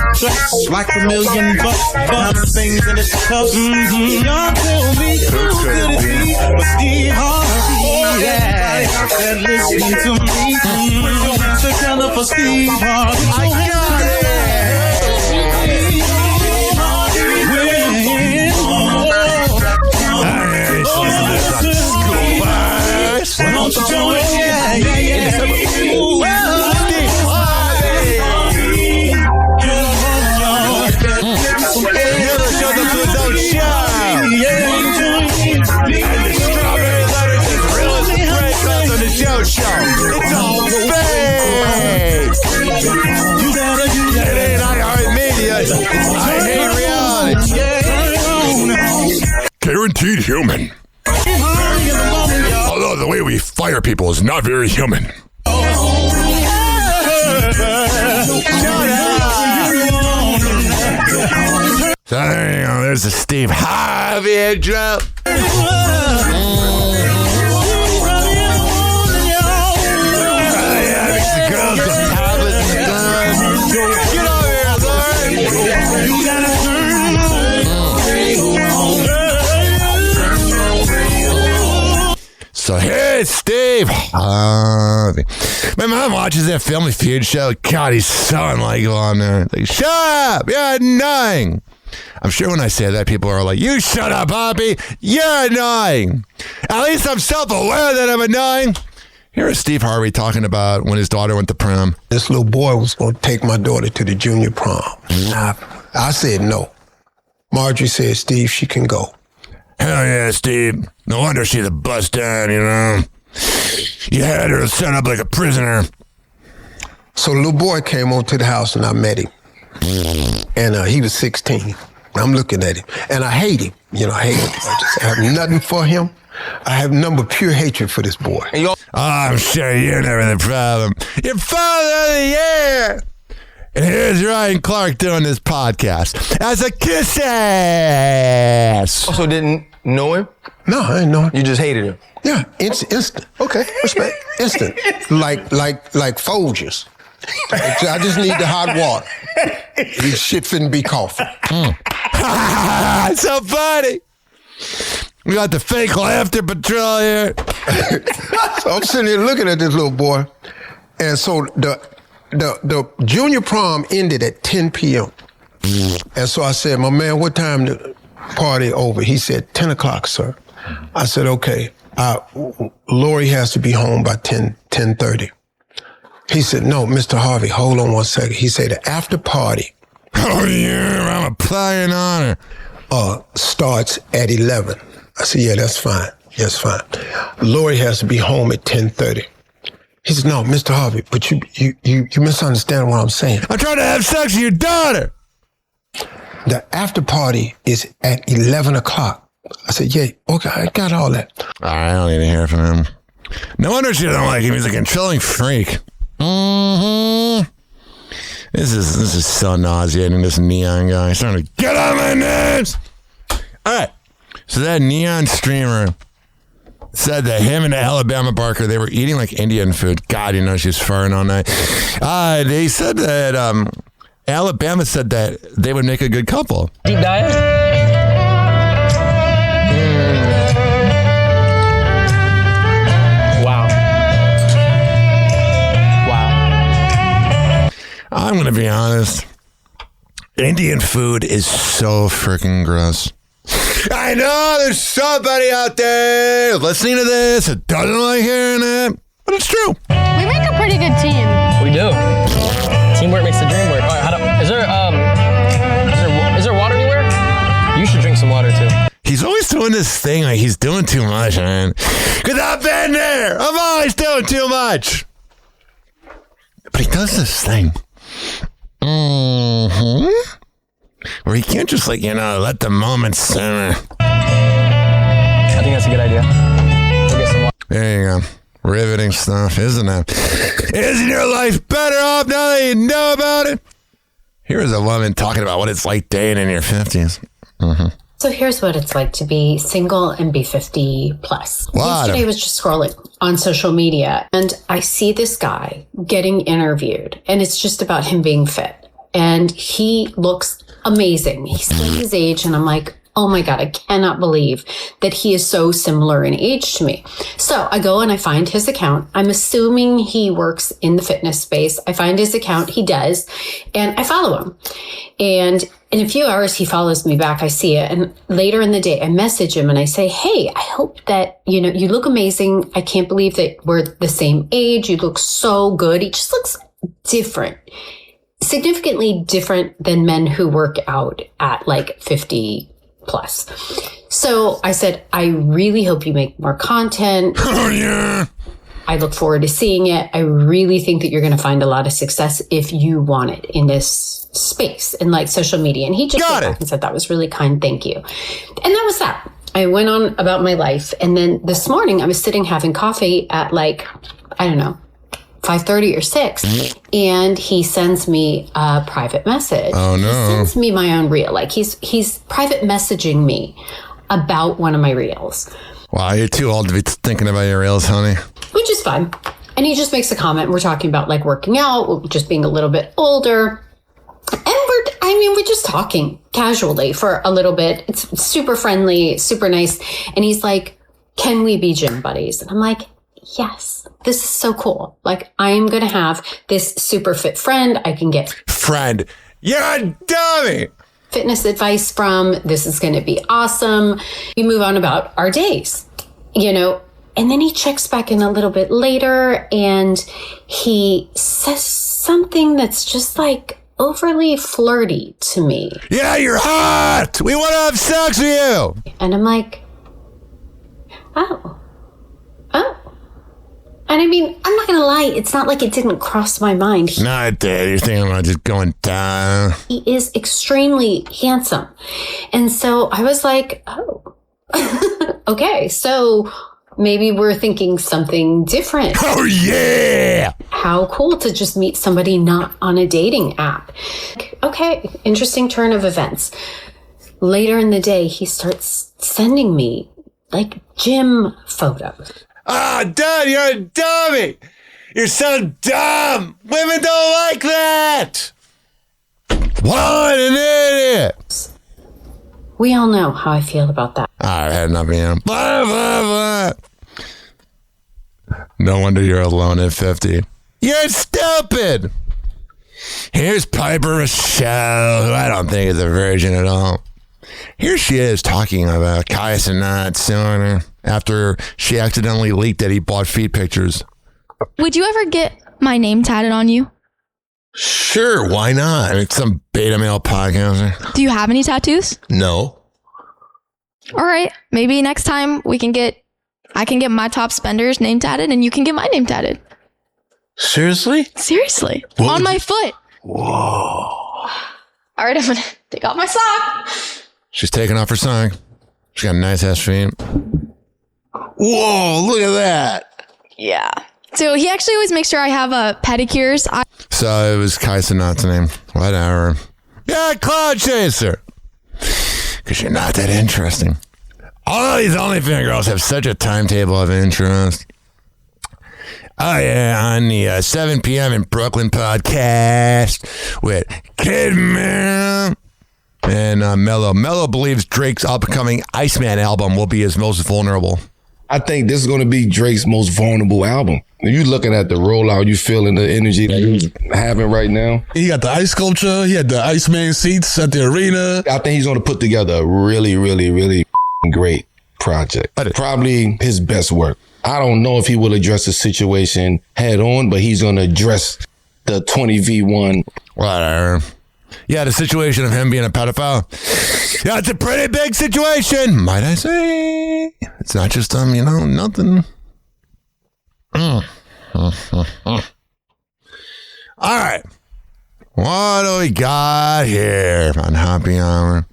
like $1 million bucks, things in its cups. Y'all tell me who could it be but Steve Harvey? Everybody out there listening to me, put your hands together for Steve Harvey. I got it. Why don't you join? Yeah. Well, Steve Harvey. Never showed up to his own show. And the strawberry letters as real as the breadcrumbs on the Joe Show. It's all fake. It ain't iHeartMedia. I hate reality. Guaranteed human. Although the way we fire people is not very human. Shut up! So there you go. There's the Steve Harvey intro. Makes the girls get tablets and guns. Get over here, Lord. You gotta So here's Steve Harvey. My mom watches that Family Feud show. God, he's so unlikable on there. Like, shut up! You're annoying! I'm sure when I say that, people are like, you shut up, Hoppy! You're annoying! At least I'm self-aware that I'm annoying. Here is Steve Harvey talking about when his daughter went to prom. This little boy was going to take my daughter to the junior prom. I said no. Marjorie said, Steve, she can go. Hell yeah, Steve. No wonder she's a bust down, you know. You had her set up like a prisoner. So the little boy came over to the house and I met him. And he was 16. I'm looking at him. And I hate him. I just have nothing for him. I have nothing but pure hatred for this boy. I'm sure you're never the problem. You're father of the year. And here's Ryan Clark doing this podcast as a kiss ass. Also didn't know him? No, I didn't know him. You just hated him? Yeah, instant. Okay, respect. Instant. Like Folgers. I just need the hot water. This shit finna be coffee. It's so funny. We got the fake laughter patrol here. So I'm sitting here looking at this little boy. And so the junior prom ended at 10 p.m. And so I said, my man, what time the party over? He said, 10 o'clock, sir. I said, okay. Lori has to be home by 10:30. He said, no, Mr. Harvey, hold on one second. He said, the after party. Oh, yeah, I'm applying on her. Starts at 11. I said, yeah, that's fine. Yes, fine. Lori has to be home at 10:30. He said, no, Mr. Harvey, but you misunderstand what I'm saying. I'm trying to have sex with your daughter. The after party is at 11 o'clock. I said, yeah, okay, I got all that. I don't need to hear from him. No wonder she doesn't like him. He's a controlling freak. Mm-hmm. This is so nauseating, this Neon guy. He's trying to get on my nerves. All right. So that Neon streamer said that him and Alabama Barker, they were eating like Indian food. God, you know, she's farting all night. They said that Alabama said that they would make a good couple. Deep dive? Wow. I'm going to be honest. Indian food is so freaking gross. I know there's somebody out there listening to this that doesn't like hearing it, but it's true. We make a pretty good team. We do. Teamwork makes the dream work. All right, is there water anywhere? You should drink some water too. He's always doing this thing like he's doing too much, man. Because I've been there. I'm always doing too much. But he does this thing. Mm-hmm. Where he can't just let the moment simmer. I think that's a good idea. We'll get some water. There you go. Riveting stuff, isn't it? Isn't your life better off now that you know about it? Here is a woman talking about what it's like dating in your 50s. Mm-hmm. So here's what it's like to be single and be 50 plus. Yesterday I was just scrolling on social media and I see this guy getting interviewed and it's just about him being fit. And he looks amazing. He's like his age and I'm like, oh my God, I cannot believe that he is so similar in age to me. So I go and I find his account. I'm assuming he works in the fitness space. I find his account. He does. And I follow him. And in a few hours, he follows me back. I see it. And later in the day, I message him and I say, hey, I hope that, you look amazing. I can't believe that we're the same age. You look so good. He just looks different. Significantly different than men who work out at like 50 plus. So I said, I really hope you make more content. Oh, yeah. I look forward to seeing it. I really think that you're going to find a lot of success if you want it in this space and like social media. And he just got back and said, that was really kind. Thank you. And that was that. I went on about my life. And then this morning I was sitting having coffee at 5:30 or 6, and he sends me a private message. Oh no! He sends me my own reel. Like he's private messaging me about one of my reels. Wow, you're too old to be thinking about your reels, honey. Which is fine. And he just makes a comment. We're talking about like working out, just being a little bit older, and we're just talking casually for a little bit. It's super friendly, super nice. And he's like, "Can we be gym buddies?" And I'm like, yes, this is so cool. Like, I'm going to have this super fit friend. I can get you're a dummy. Fitness advice from. This is going to be awesome. We move on about our days, and then he checks back in a little bit later and he says something that's just like overly flirty to me. Yeah, you're hot. We want to have sex with you. And I'm like, oh. And I mean, I'm not going to lie. It's not like it didn't cross my mind. No, it did. You're thinking about just going down. He is extremely handsome. And so I was like, oh, okay. So maybe we're thinking something different. Oh, yeah. How cool to just meet somebody not on a dating app. Okay. Interesting turn of events. Later in the day, he starts sending me like gym photos. Ah, Dad, you're a dummy. You're so dumb. Women don't like that. What an idiot. We all know how I feel about that. I've had enough of him. Blah, blah, blah. No wonder you're alone at 50. You're stupid. Here's Piper Michelle, who I don't think is a virgin at all. Here she is talking about Kai Cenat suing her after she accidentally leaked that he bought feet pictures. Would you ever get my name tatted on you? Sure, why not? I mean, some beta male podcaster. Do you have any tattoos? No. All right, maybe next time we can get I can get my top spenders name tatted and you can get my name tatted. Seriously? Seriously. What On would my you- foot. Whoa. All right, I'm going to take off my sock. She's taking off her sock. She's got nice ass feet. Whoa, look at that. Yeah. So he actually always makes sure I have pedicures. So it was Kai Cenat's name. Whatever. Yeah, Cloud Chaser. Because you're not that interesting. All these OnlyFans girls have such a timetable of interest. Oh, yeah, on the 7 p.m. in Brooklyn podcast with Kidman and Mello. Mello believes Drake's upcoming Iceman album will be his most vulnerable. I think this is going to be Drake's most vulnerable album. If you looking at the rollout, you feeling the energy that he's having right now. He got the ice sculpture. He had the Iceman seats at the arena. I think he's going to put together a really, really, really great project. Probably his best work. I don't know if he will address the situation head on, but he's going to address the 20v1. Whatever. Yeah, the situation of him being a pedophile. Yeah, it's a pretty big situation, might I say. It's not just, nothing. All right. What do we got here on Happy Hour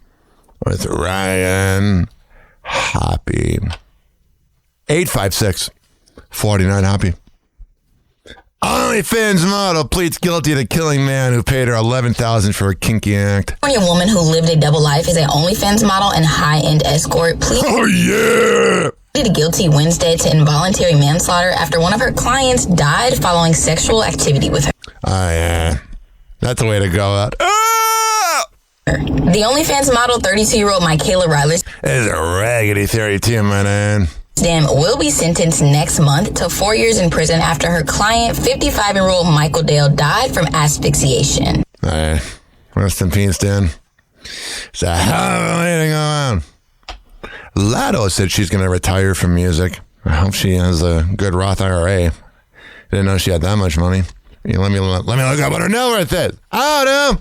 with Ryan Hoppe? 856-49-HOPPY. OnlyFans model pleads guilty to killing man who paid her $11,000 for a kinky act. A woman who lived a double life as an OnlyFans model and high-end escort pleaded guilty Wednesday to involuntary manslaughter after one of her clients died following sexual activity with her. Oh, yeah. That's the way to go out. The OnlyFans model, 32-year-old Michaela Ryler, is a raggedy 32, my man. Will be sentenced next month to 4 years in prison after her client, 55-year-old Michael Dale, died from asphyxiation. All right. Rest in peace, Dan. It's a hell of a way to go out. Lotto said she's going to retire from music. I hope she has a good Roth IRA. Didn't know she had that much money. Let me look up what her net worth is. I don't know.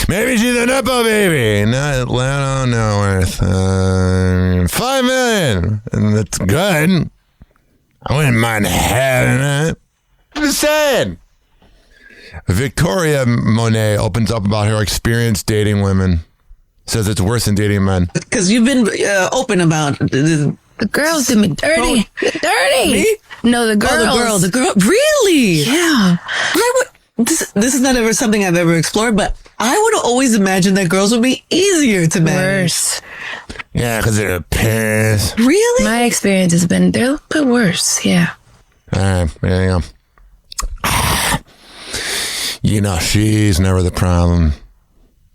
Maybe she's a Nepo baby. Not Lotto net worth. $5 million. And that's good. I wouldn't mind having that. I'm just saying. Victoria Monet opens up about her experience dating women. Says it's worse than dating men. Because you've been open about the girls did me dirty. Dirty. Me? No, the girls. Oh, the girl. Really? Yeah. This is not ever something I've ever explored, but I would have always imagined that girls would be easier to manage. Worse. Yeah, because they're parents. Really? My experience has been they're a bit worse. Yeah. All right, there you go. She's never the problem.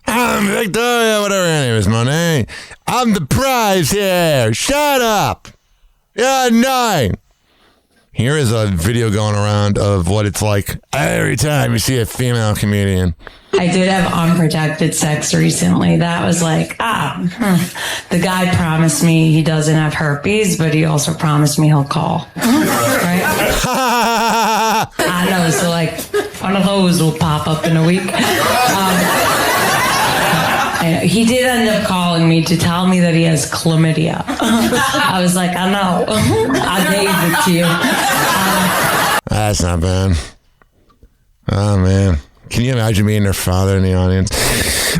I'm Victoria, whatever her name is, Monet. I'm the prize here. Shut up. You're annoying. Here is a video going around of what it's like every time you see a female comedian. I did have unprotected sex recently. That was like, the guy promised me he doesn't have herpes, but he also promised me he'll call. Right? I know, so like one of those will pop up in a week. He did end up calling me to tell me that he has chlamydia. I was like, I know. I gave it to you. That's not bad. Oh, man. Can you imagine being their father in the audience?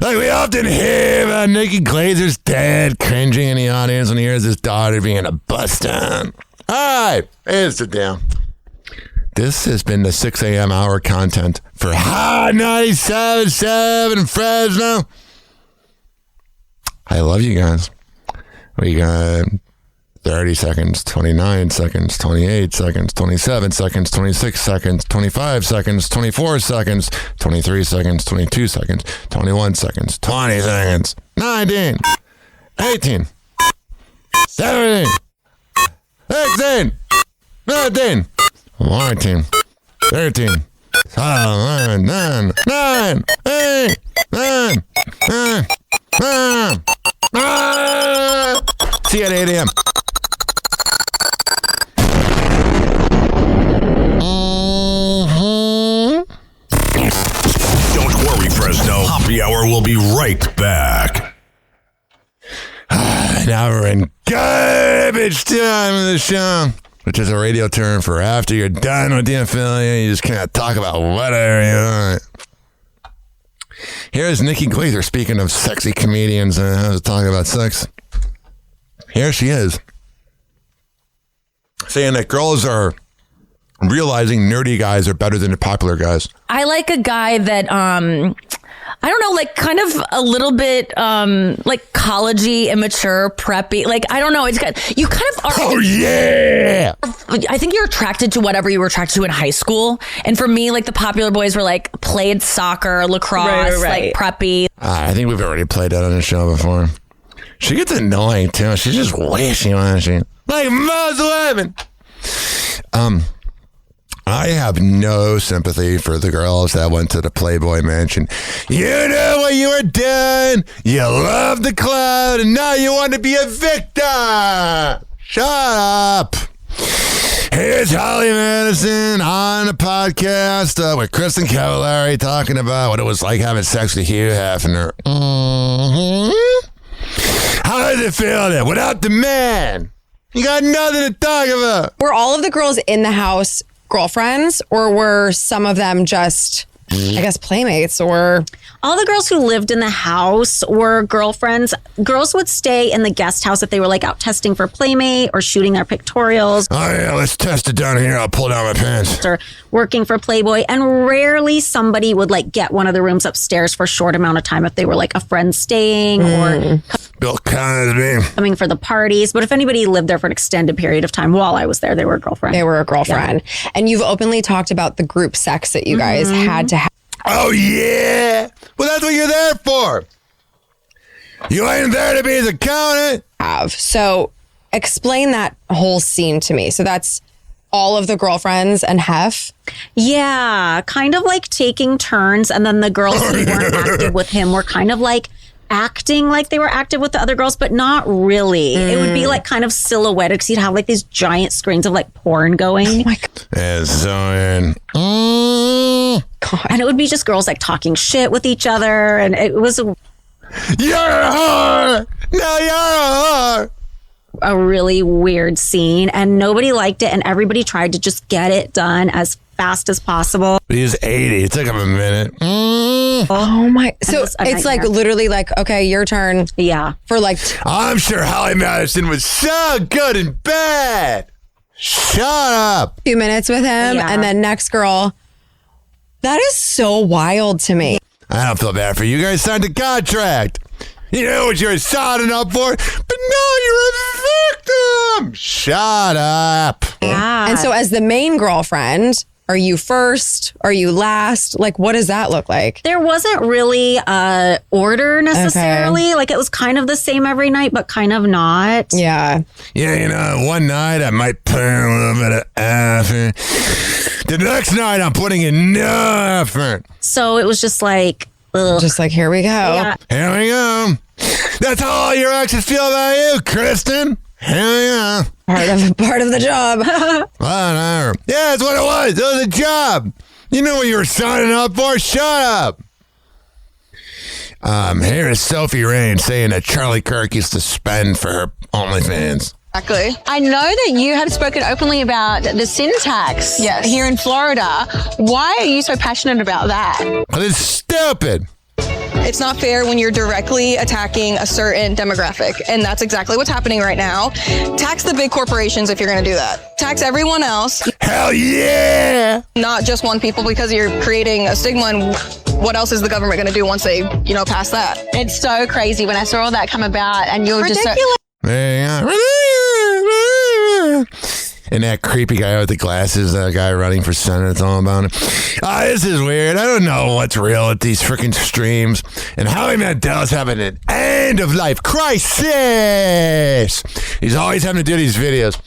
Like, we often hear about Nikki Glazer's dad cringing in the audience when he hears his daughter being a bust down. All right, here's the deal. This has been the 6 a.m. hour content for Hot 97.7 in Fresno. I love you guys. We got 30 seconds, 29 seconds, 28 seconds, 27 seconds, 26 seconds, 25 seconds, 24 seconds, 23 seconds, 22 seconds, 21 seconds, 20 seconds, 19, 18, 17, 16, 17, 14, 13, 11, 9, 8, 9, 9. See you at 8 a.m. Don't worry, Fresno. Happy Hour will be right back. Now we're in good garbage time of the show, which is a radio term for after you're done with the affiliate, you just kind of talk about whatever you want. Here's Nikki Gleither, speaking of sexy comedians talking about sex. Here she is, saying that girls are realizing nerdy guys are better than the popular guys. I like a guy that, I don't know, like kind of a little bit like collegey, immature, preppy. Like, I don't know. It's good. You kind of are. Oh, yeah. I think you're attracted to whatever you were attracted to in high school. And for me, like the popular boys were like played soccer, lacrosse, like preppy. I think we've already played that on the show before. She gets annoying too. She's just wishy-washy. Like most women. I have no sympathy for the girls that went to the Playboy Mansion. You know what you were doing. You love the cloud, and now you want to be a victim. Shut up. Here's Holly Madison on the podcast with Kristen Cavallari talking about what it was like having sex with Hugh Hefner. How does it feel then without the man? You got nothing to talk about. Were all of the girls in the house girlfriends, or were some of them just, I guess, playmates? Or all the girls who lived in the house were girlfriends. Girls would stay in the guest house if they were like out testing for Playmate or shooting their pictorials. Oh yeah, let's test it down here. I'll pull down my pants. Or working for Playboy. And rarely somebody would like get one of the rooms upstairs for a short amount of time if they were like a friend staying or Bill Cosby coming for the parties. But if anybody lived there for an extended period of time while I was there, they were a girlfriend. They were a girlfriend. Yeah. And you've openly talked about the group sex that you guys had to have. Oh, yeah. Well, that's what you're there for. You ain't there to be his accountant. So explain that whole scene to me. So that's all of the girlfriends and Hef? Yeah, kind of like taking turns. And then the girls who weren't active with him were kind of like acting like they were active with the other girls, but not really. It would be like kind of silhouetted because you'd have like these giant screens of like porn going. Oh my God. It's so in. And it would be just girls like talking shit with each other. And it was You're a whore! No, you're a whore! A really weird scene, and nobody liked it, and everybody tried to just get it done as fast as possible. He's 80. It took him a minute. Oh my. So it's like literally like, okay, your turn. Yeah. For like. I'm sure Holly Madison was so good and bad. Shut up. 2 minutes with him, and then next girl. That is so wild to me. I don't feel bad for you. You guys signed a contract. You know what you're signing up for, but no, you're a victim. Shut up. Yeah. And so as the main girlfriend, are you first? Are you last? Like, what does that look like? There wasn't really a order necessarily. Okay. Like, it was kind of the same every night, but kind of not. Yeah. Yeah, you know, one night I might put in a little bit of effort. The next night I'm putting in no effort. So it was just like, ugh. Just like, here we go. Yeah. Here we go. That's how all your exes feel about you, Kristen. Here we go. Part of the job. Whatever. Yeah, that's what it was. It was a job. You knew what you were signing up for. Shut up. Here is Sophie Rain saying that Charlie Kirk used to spend for her OnlyFans. Exactly. I know that you have spoken openly about the sin tax here in Florida. Why are you so passionate about that? Because it's stupid. It's not fair when you're directly attacking a certain demographic, and that's exactly what's happening right now. Tax the big corporations if you're going to do that. Tax everyone else. Hell yeah! Not just one people, because you're creating a stigma, and what else is the government going to do once they, pass that? It's so crazy when I saw all that come about, and you're just so... And that creepy guy with the glasses, that guy running for Senate, it's all about him. This is weird. I don't know what's real with these freaking streams. And Howie Mandel's having an end of life crisis. He's always having to do these videos.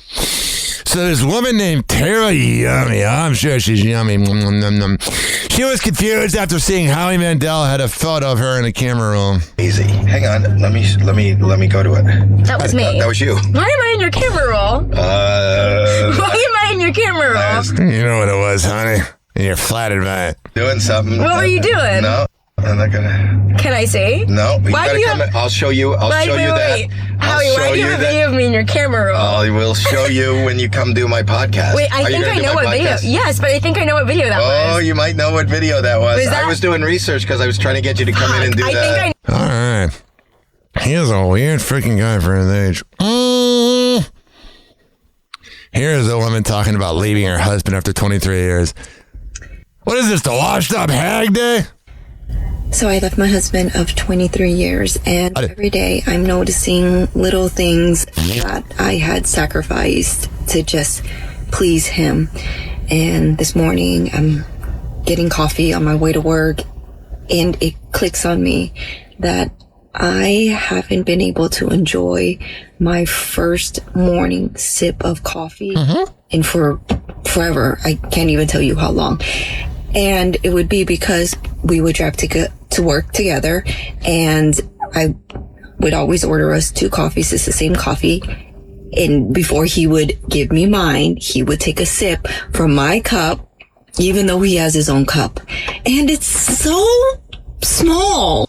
So this woman named Tara Yummy, I'm sure she's yummy. She was confused after seeing Howie Mandel had a photo of her in a camera roll. Easy. Hang on. Let me go to it. That was me. That was you. Why am I in your camera roll? Why am I in your camera roll? You know what it was, honey. And you're flattered by it. Doing something. What were you doing? No. I'm not gonna. Can I say? No. Why do you I'll show you. I'll show you that. Wait. Howie, why do you have a video of me in your camera roll? I will show you when you come do my podcast. Wait, I think I know what video. Yes, but I think I know what video that was. Oh, you might know what video that was. I was doing research because I was trying to get you to come in and do that. All right. He is a weird freaking guy for his age. Here's a woman talking about leaving her husband after 23 years. What is this, the washed up hag day? So I left my husband of 23 years, and every day I'm noticing little things that I had sacrificed to just please him. And this morning I'm getting coffee on my way to work, and it clicks on me that I haven't been able to enjoy my first morning sip of coffee and for forever. I can't even tell you how long. And it would be because we would drive to work together, and I would always order us 2 coffees. It's the same coffee. And before he would give me mine, he would take a sip from my cup, even though he has his own cup. And it's so small.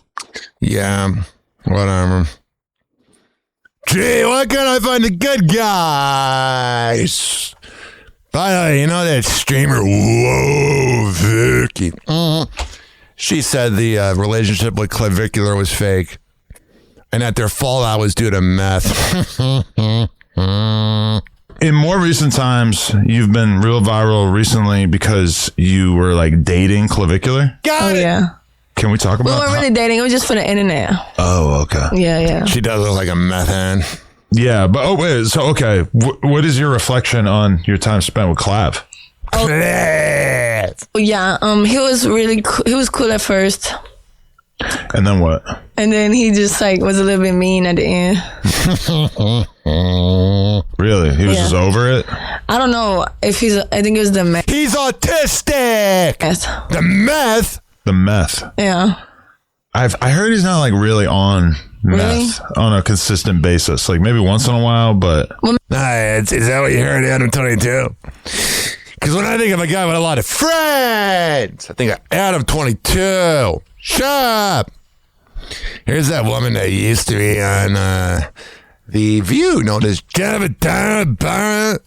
Yeah, whatever. Gee, why can't I find the good guys? By the way, you know that streamer, whoa, Vicky. She said the relationship with Clavicular was fake and that their fallout was due to meth. In more recent times, you've been real viral recently because you were like dating Clavicular. Got it. Yeah. Can we talk about We weren't really dating. It was just for the internet. Oh, okay. Yeah. She does look like a meth hand. Yeah, but okay. What is your reflection on your time spent with Clav? Yeah, he was really cool. He was cool at first. And then what? And then he just like was a little bit mean at the end. Really? He was just over it? I don't know if I think it was the meth. He's autistic. The meth? The meth. Yeah. I heard he's not like really on meth on a consistent basis. Like maybe once in a while, but. Is that what you heard, Adam 22? Because when I think of a guy with a lot of friends, I think of Adam 22. Shut up. Here's that woman that used to be on The View, known as Jennifer,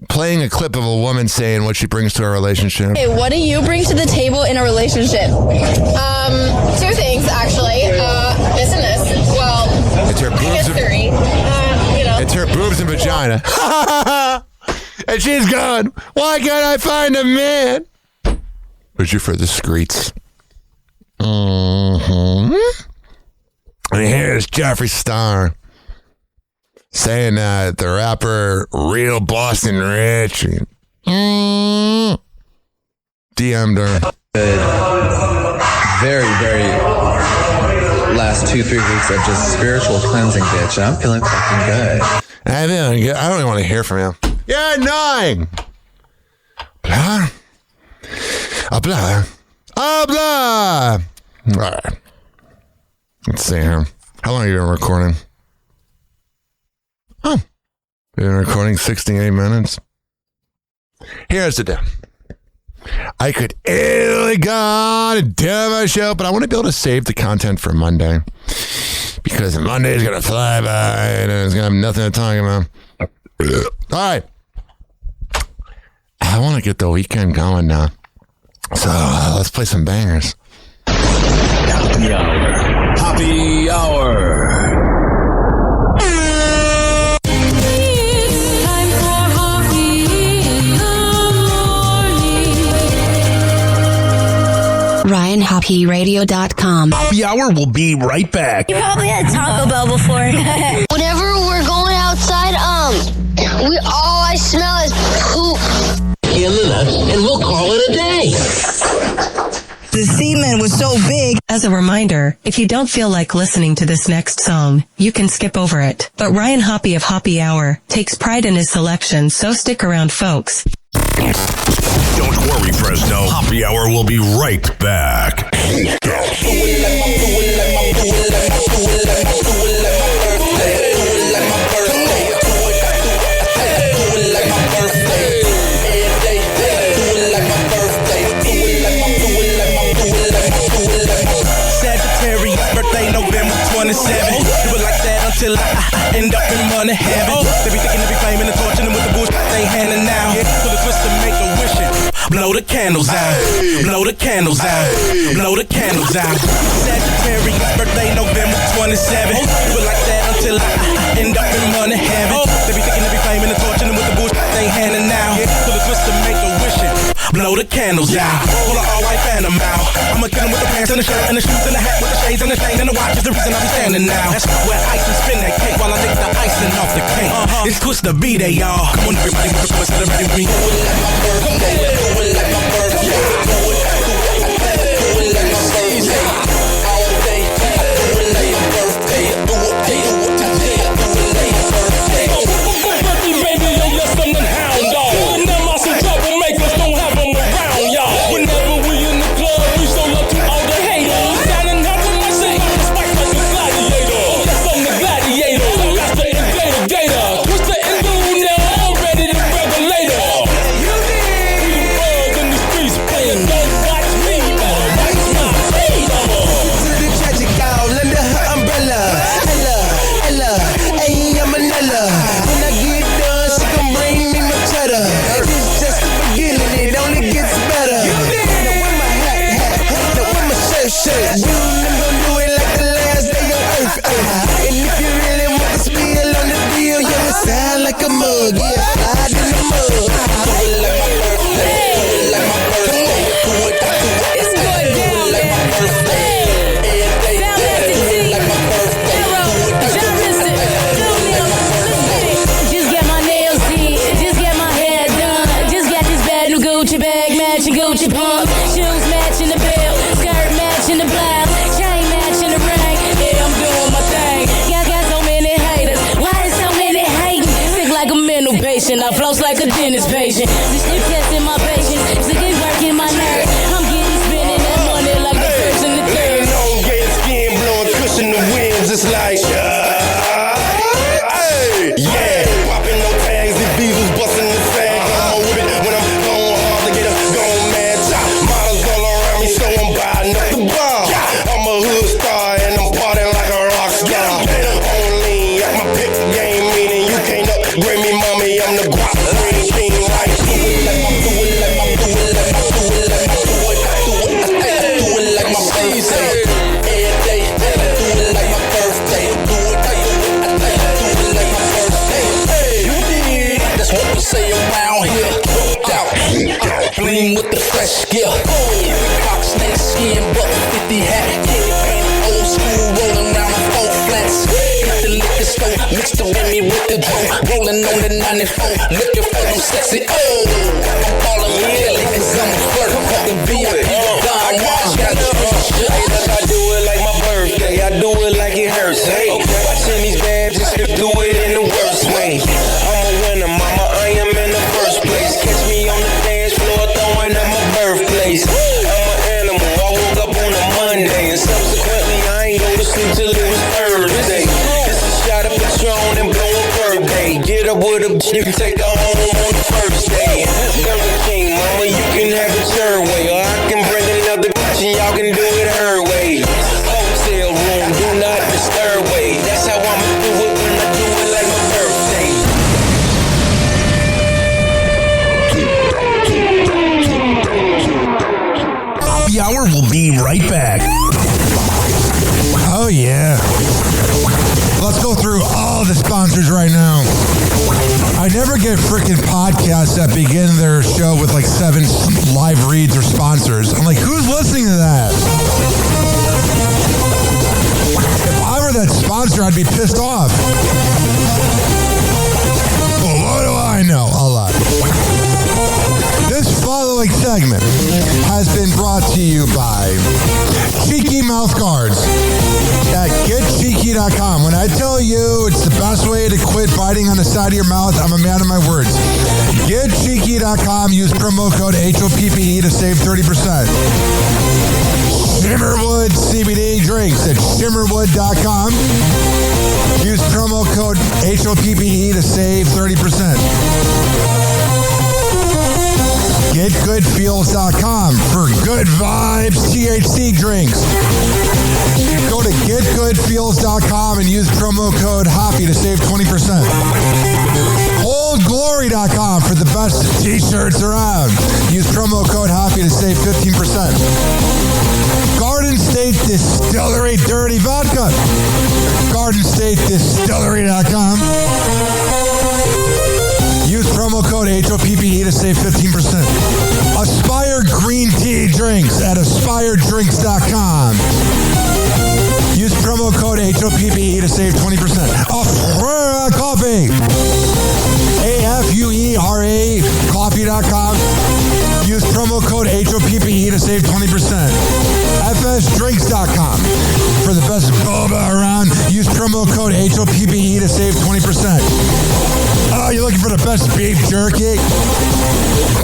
playing a clip of a woman saying what she brings to a relationship. Hey, what do you bring to the table in a relationship? 2 things, actually. This and this. Well, it's her boobs. Three. It's her boobs and vagina. And she's gone. Why can't I find a man? Would you for the streets? And here's Jeffree Star saying that the rapper Real Boston Rich DM'd her. Very, very last 2-3 weeks of just spiritual cleansing, bitch. And I'm feeling fucking good. I don't even want to hear from you. You're annoying. Blah. Blah. Blah. All right. Let's see here. How long have you been recording? Oh. You've been recording 68 minutes. Here's the deal. I could easily go on and do my show, but I want to be able to save the content for Monday. Because Monday is going to fly by and it's going to have nothing to talk about. All right. I want to get the weekend going now. So let's play some bangers. Happy Hour. Happy Hour. RyanHappyRadio.com. Happy Hour will be right back. You probably had Taco Bell before. Whenever we're going outside, all I smell is poop. In the nuts, and we'll call it a day. The semen was so big. As a reminder, if you don't feel like listening to this next song, you can skip over it. But Ryan Hoppe of Happy Hour takes pride in his selection, so stick around, folks. Don't worry, Fresno. Happy Hour will be right back. 27. Do it like that until I end up in money heaven. They be thinking they be claiming and torching them with the bullshit they handing now. So the twist to make a wishing. Blow the candles out. Blow the candles out. Blow the candles out. Sagittarius birthday November 27. Do it like that until I end up in money heaven. They be thinking they be claiming and torching them with the bullshit they handing now. So the twist to make a wishing. Blow the candles out. Pull an all-white phantom out. I'ma kill 'em with the pants and the shirt and the shoes and the hat with the shades and the chain and the watch is the reason I be standing now. That's where ice and spin that cake while I lick the icing off the cake. It's twist the B-Day, y'all. Come on, everybody, with the twist, celebrity with me. Do it like my birthday. Do it like my birthday. Do it like my birthday. All day. Do it like my birthday. Do it like my birthday. Birthday, baby, yo, you're something hound dog. And them are some troublemakers, don't have them around, y'all. Whenever we in the club, we show love to all the haters. Standing up with my shit, spike like a gladiator. Yes, I'm the gladiator. That's the gator. Twist the enduro now, I'm ready to regulator. You did. We the birds in the streets playing. Don't watch me, better watch my feet. To the tragic girl, lend her umbrella. Ella, ayy, I'm Manila. When I get done, she gon' bring me my cheddar. It's just the beginning, it only gets better. Now with my hat, now with my shirt. You gon' do it like the last day on earth. And if you really want to spill on the deal, yeah, it sound like a mug, yeah, slide in the mud. Do it like my birthday, do it like my birthday, do it it's going down, like my birthday. Just get my nails did, just get my hair done. Just got this bad new Gucci bag, matching Gucci pump. Shoes matching the belt, skirt matching the blouse, chain matching the ring. Yeah, I'm doing my thing. Y'all got so many haters, why is so many hating? Sick like a mental patient, I floss like a dentist patient. This shit testing my patience, sick and working my nerves. I'm getting spinning that money like the first and the third. Long gay skin blowing, pushing the winds, it's like yeah, popping no tags, the diesels busting the sag. I'm with it when I'm going hard to get up, going mad top. Models all around me, so I'm buying up the bar. I'm a hood star and I'm partying like a rock star. Only at my pick game, meaning you can't upgrade me, mommy. I'm the guap green king, like do it like my, do it like my, do it like my, do it like my, do it like my birthday. Every day, do it like my birthday. Do it like my birthday. You did. That's what we say around here. Booked out, clean with the fresh gear. Fox snake skin, buck 50 hat. Old school, rolling around on 4 flats. Got the liquor store, mixed the Remy with the drum. Rolling on the 94, looking for them sexy. I'm calling me Kelly, cause I'm a flirt. Fucking VIP, Don Juan, got shit. I do it like my birthday, I do it like it hurts. Hey, watching these bad just to do it in the worst way. I'm a winner, mama, I am in the first place. Catch me on the dance floor, throwing at my birthplace. I'm an animal, I woke up on a Monday, and subsequently I ain't go to sleep till it was Thursday. This is a shot of Patron and blow a birthday. Get up with a you can take her home on the first day. Burger King, mama, you can have it your way, or I can bring another bitch and y'all can do it her way. Hotel room, do not disturb way. That's how I'ma do it when I do it like my birthday. Happy Hour will be right back. Oh, yeah. Let's go through all the sponsors right now. I never get freaking podcasts that begin their show with like 7 live reads or sponsors. I'm like, who's listening to that? If I were that sponsor, I'd be pissed off. Well, what do I know? A lot. This following segment has been brought to you by Cheeky Mouth Guards at getcheeky.com. When I tell you it's the best way to quit biting on the side of your mouth, I'm a man of my words. Getcheeky.com. Use promo code HOPPE to save 30%. Shimmerwood CBD drinks at shimmerwood.com. Use promo code HOPPE to save 30%. getgoodfeels.com for good vibes THC drinks. Go to getgoodfeels.com and use promo code Hoppe to save 20%. OldGlory.com for the best t-shirts around. Use promo code Hoppe to save 15%. Garden State Distillery Dirty Vodka. GardenStateDistillery.com. Use promo code HOPPE to save 15%. Aspire Green Tea Drinks at AspireDrinks.com. Use promo code HOPPE to save 20%. Afuera Coffee. AFUERA Coffee.com. Use promo code HOPPE to save 20%. FSDrinks.com. For the best boba around, use promo code HOPPE to save 20%. Oh, you're looking for the best beef jerky?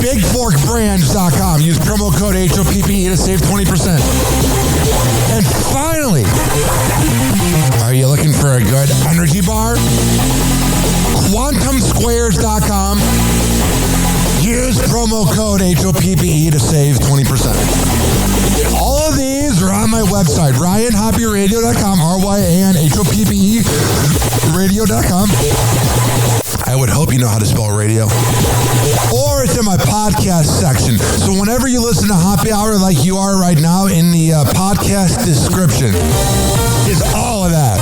BigForkBrands.com. Use promo code HOPPE to save 20%. And finally, are you looking for a good energy bar? QuantumSquares.com. Use promo code HOPPE to save 20%. All of these are on my website, RyanHoppeRadio.com, RYANHOPPE radio.com. I would hope you know how to spell radio. Or it's in my podcast section. So whenever you listen to Hoppe Hour like you are right now, in the podcast description is all of that.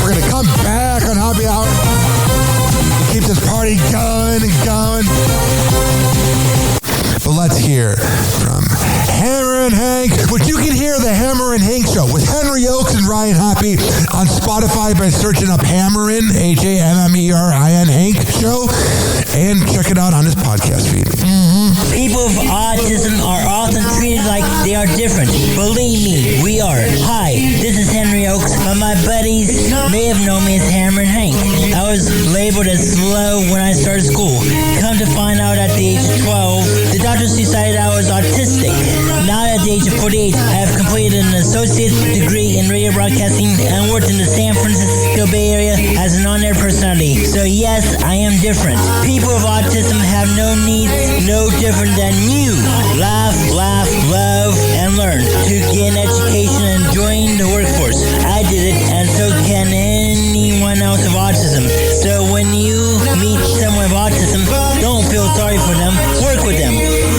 We're going to come back on Hoppe Hour. Keep this party going and going. But let's hear from Hammer and Hank, which you can hear the Hammer and Hank Show with Henry Oakes and Ryan Hoppe on Spotify by searching up Hammerin, HAMMERIN Hank Show, and check it out on his podcast feed. People with autism are often treated like they are different. Believe me, we are. Hi, this is Henry Oakes, but my buddies may have known me as Hammer and Hank. I was labeled as slow when I started school. Come to find out at the age of 12, the doctors decided I was autistic. Now at the age of 48, I have completed an associate's degree in radio broadcasting and worked in the San Francisco Bay Area as an on-air personality. So yes, I am different. People with autism have no needs, no different than you. Laugh, love, and learn to get an education and join the workforce. I did it, and so can anyone else with autism. So when you meet someone with autism, don't feel sorry for them. Work with them.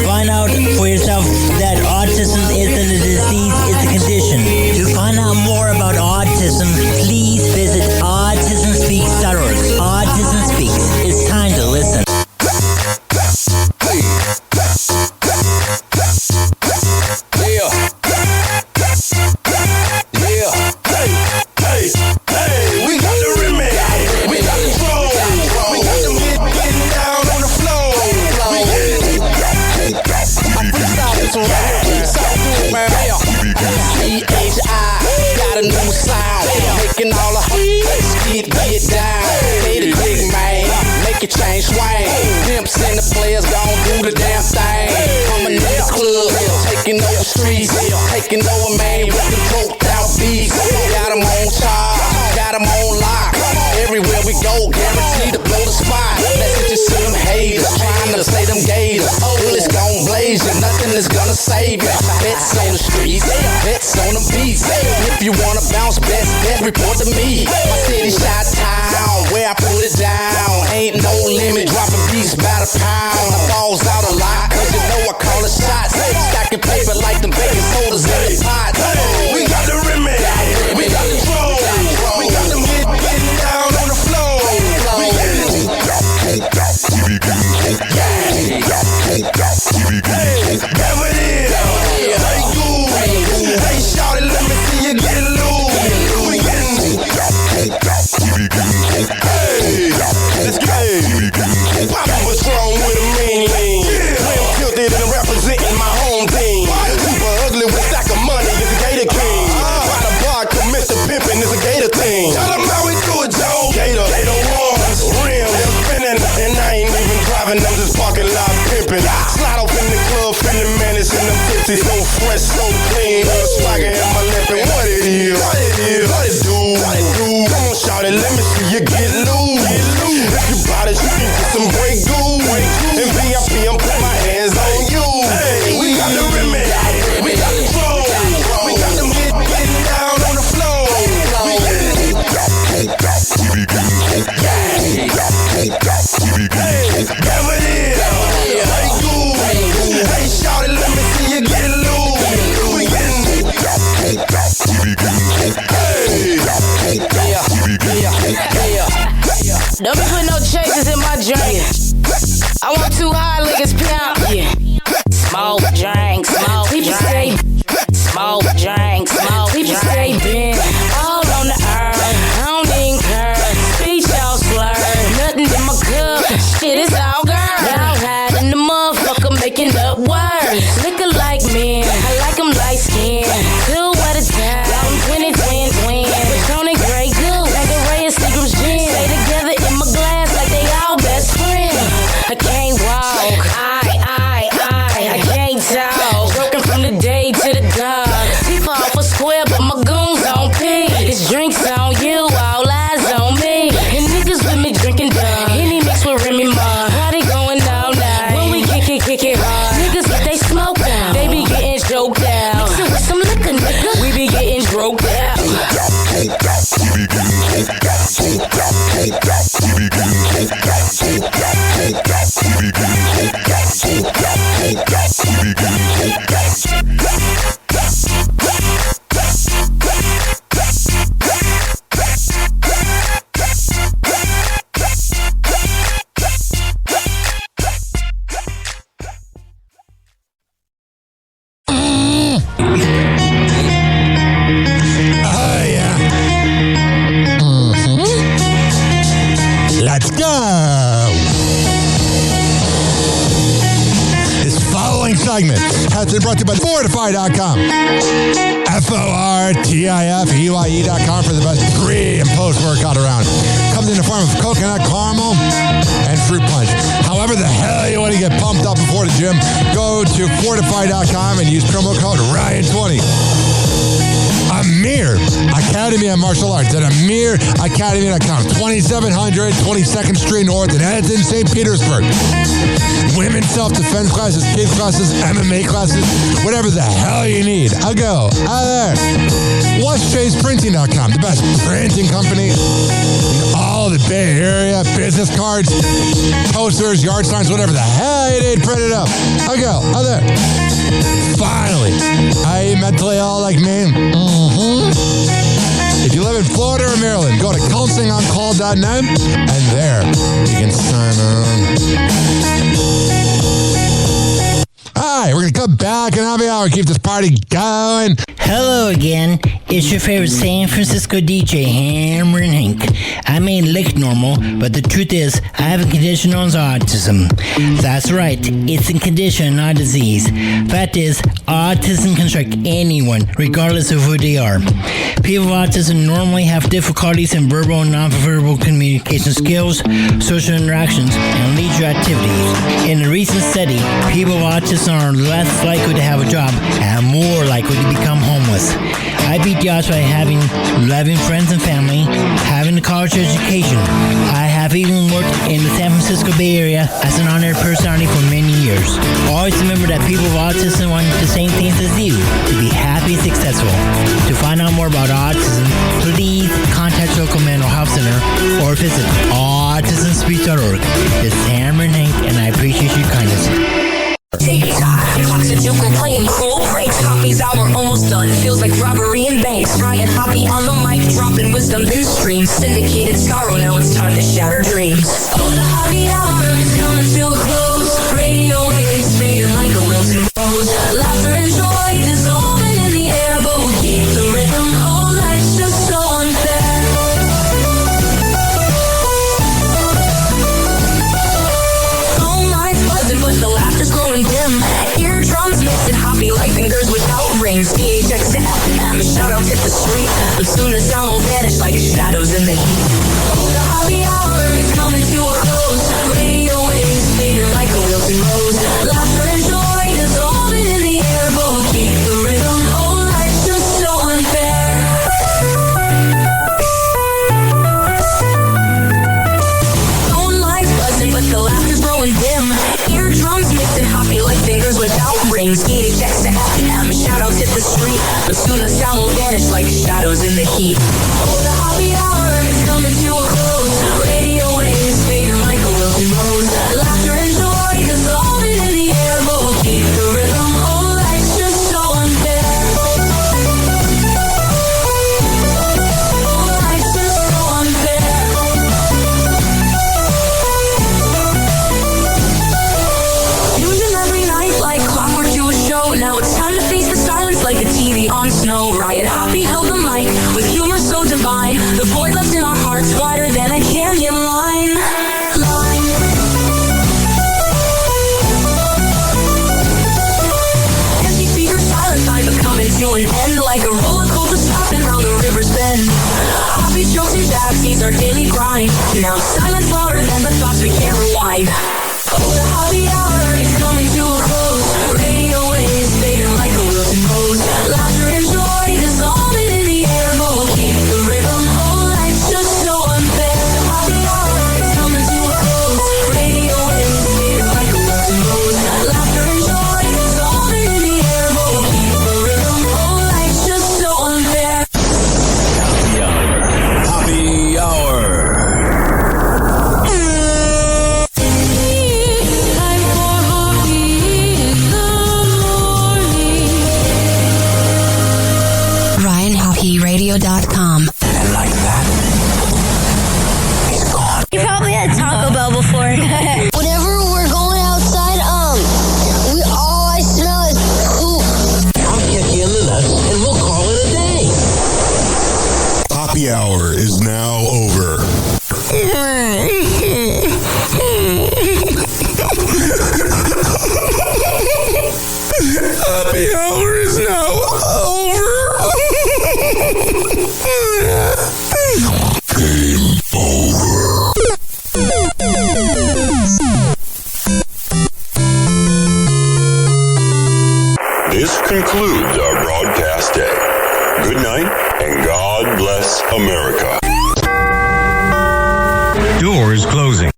Find out for yourself that autism isn't a disease, it's a condition. To find out more about autism, please visit autismspeaks.org. Autism Speaks. It's time to listen. Got a new sound, making all the get down. Hey, the big man, make your chain swing. Pimps and the players gon' do the damn thing. Coming in the club, taking over streets, taking over man with the coked out beats. Got 'em on charge, got 'em on lock. Everywhere we go, guaranteed to blow the spot. Let's just see them haters trying to say them gators. Bullets gon' blaze you, nothing is gonna save you. Bets on the streets, bets on the beats. If you wanna bounce, best report to me. My city shot town, where I pull it down. Ain't no limit, dropping beats by the pound. I falls out a lot, cause you know I call it shots. Stacking paper like them baking sodas in the pot. We got the remedy, we got the flow. We got them getting down on the floor. Whatever it is, hey, cool. Hey, shout it, let me see you get loose. Hey, let's go. Poppin' Patron with a mean lean. Slim tilted and representing my home team. Super ugly with stack of money is a Gator King. By the bar, commit the pimpin' is a Gator thing. Tell them how we do it, Joe. Gator ones, rims, spinning, and I ain't even driving, I'm just parking lot pimpin'. Slide off in the club, feeling menace in them 50s, so fresh, so clean. Swagger in my lip and what it is, what it do. Come on, shout it, let me see you get loose. If you bout it, you can get some great goo. In VIP, I'm putting my Hey, grab it in. Hey, cool. Hey, shout it, let me see you get loose. We getting. Don't be putting no chasers in my drink. I want 2 high liquors, pimp. Smoke drink, smoke drink. Smoke drink, smoke drink. People stay bent all on the earth. I don't even care. Speech all slurred. Nothing in my cup. Shit is all girl. Now hiding the motherfucker making up words. Liquor like men. I like them light skin. 2 at a time. I'm 20, twin, twin. Patron and Grey Goose. Like a ray of Seagram's gin. Stay together in my glass like they all best friends. I can't walk. I can't talk. Broken from the day to the dark. Teeth off a square, but my goons on P. It's drinks on you, all eyes on me. And niggas with me drinking dumb. Henny mixed with Remy Ma. Party going all night. When we kick it hard. Niggas get they smoke down. They be getting choked out. Mix it with some liquor, nigga. We be getting droked out. Let's go! This following segment has been brought to you by Fortify.com. FORTIFEYE.com for the best pre and post workout around. Comes in the form of coconut caramel and fruit punch. However the hell you want to get pumped up before the gym, go to Fortify.com and use promo code Ryan20. Amir Academy of Martial Arts at AmirAcademy.com. 2700 22nd Street North in Edmonton, St. Petersburg. Women's self-defense classes, kids classes, MMA classes, whatever the hell you need. I'll go. There. WhatChasePrinting.com, the best printing company in all the Bay Area. Business cards, posters, yard signs, whatever the hell you need printed up. I'll go. There. Finally, are you mentally ill like me? If you live in Florida or Maryland, go to counselingoncall.net and there you can sign on. All right, we're going to come back in happy hour, keep this party going. Hello again. It's your favorite San Francisco DJ, Hammer and Hank. I may look normal, but the truth is, I have a condition known as autism. That's right, it's a condition, not a disease. Fact is, autism can strike anyone, regardless of who they are. People with autism normally have difficulties in verbal and non-verbal communication skills, social interactions, and leisure activities. In a recent study, people with autism are less likely to have a job and more likely to become homeless. I beat the odds by having loving friends and family, having a college education. I have even worked in the San Francisco Bay Area as an honored personality for many years. Always remember that people with autism want the same things as you, to be happy and successful. To find out more about autism, please contact your local mental health center or visit autismspeech.org. This is Hammer and Hank, and I appreciate your kindness. TikTok, clocks and joke, playing cruel pranks. Copies out, we're almost done. Feels like robbery in banks. Ryan Hoppe on the mic, dropping wisdom through streams. Syndicated sorrow, now it's time to shatter dreams. Oh, the Hoppe hour is coming to a close. Radio waves fading like a wilted rose. Laughter and joy dissolving in the air, but we keep the rhythm. Oh, life's just so unfair. Phone lines buzzing, but the laughter's growing dim. Eardrums mixing Hoppe like fingers without rings. DHX to FM, shout-outs hit the street. But soon the sound will vanish like shadows in the heat. Oh, the Hoppe hour is coming to a close. Radio waves fading like a wilted rose. Laughter and joy dissolving in the air, but we'll keep the rhythm. Oh, life's just so unfair. Phone lines buzzing, but the laughter's growing dim. Eardrums mixing Hoppe like fingers without rings. DHX to FM, shout-outs hit the street. But soon the sound will vanish like shadows in the heat. Oh, the Hoppe hour is coming to a close. Radio waves fading like a Hoppy held the mic with humor so divine. The void left in our hearts wider than a canyon line. Empty speakers, silent time, but coming to an end like a roller coaster stopping round the river's bend. Hoppy jokes and jabs, he's our daily grind. Now silence louder than the thoughts we can't rewind. Oh, the Hoppy Hour is coming to a close. Radio waves fading like a wilted rose. Laughter and joy dissolving in the air. But we'll keep the rhythm whole. Life's just so unfair. The Hoppy Hour is coming to a close. Radio waves fading like a wilted rose. Laughter and joy dissolving in the air. But we'll keep the rhythm whole. Life's just so unfair. Happy Hour. RyanHockeyRadio.com. And like that, he's gone. You probably had Taco Bell before. Whenever we're going outside, all I smell is poop. I'll kick you in the nuts and we'll call it a day. Happy Hour is now over. Happy Hour is now over. Game over. This concludes our broadcast day. Good night and God bless America. Doors closing.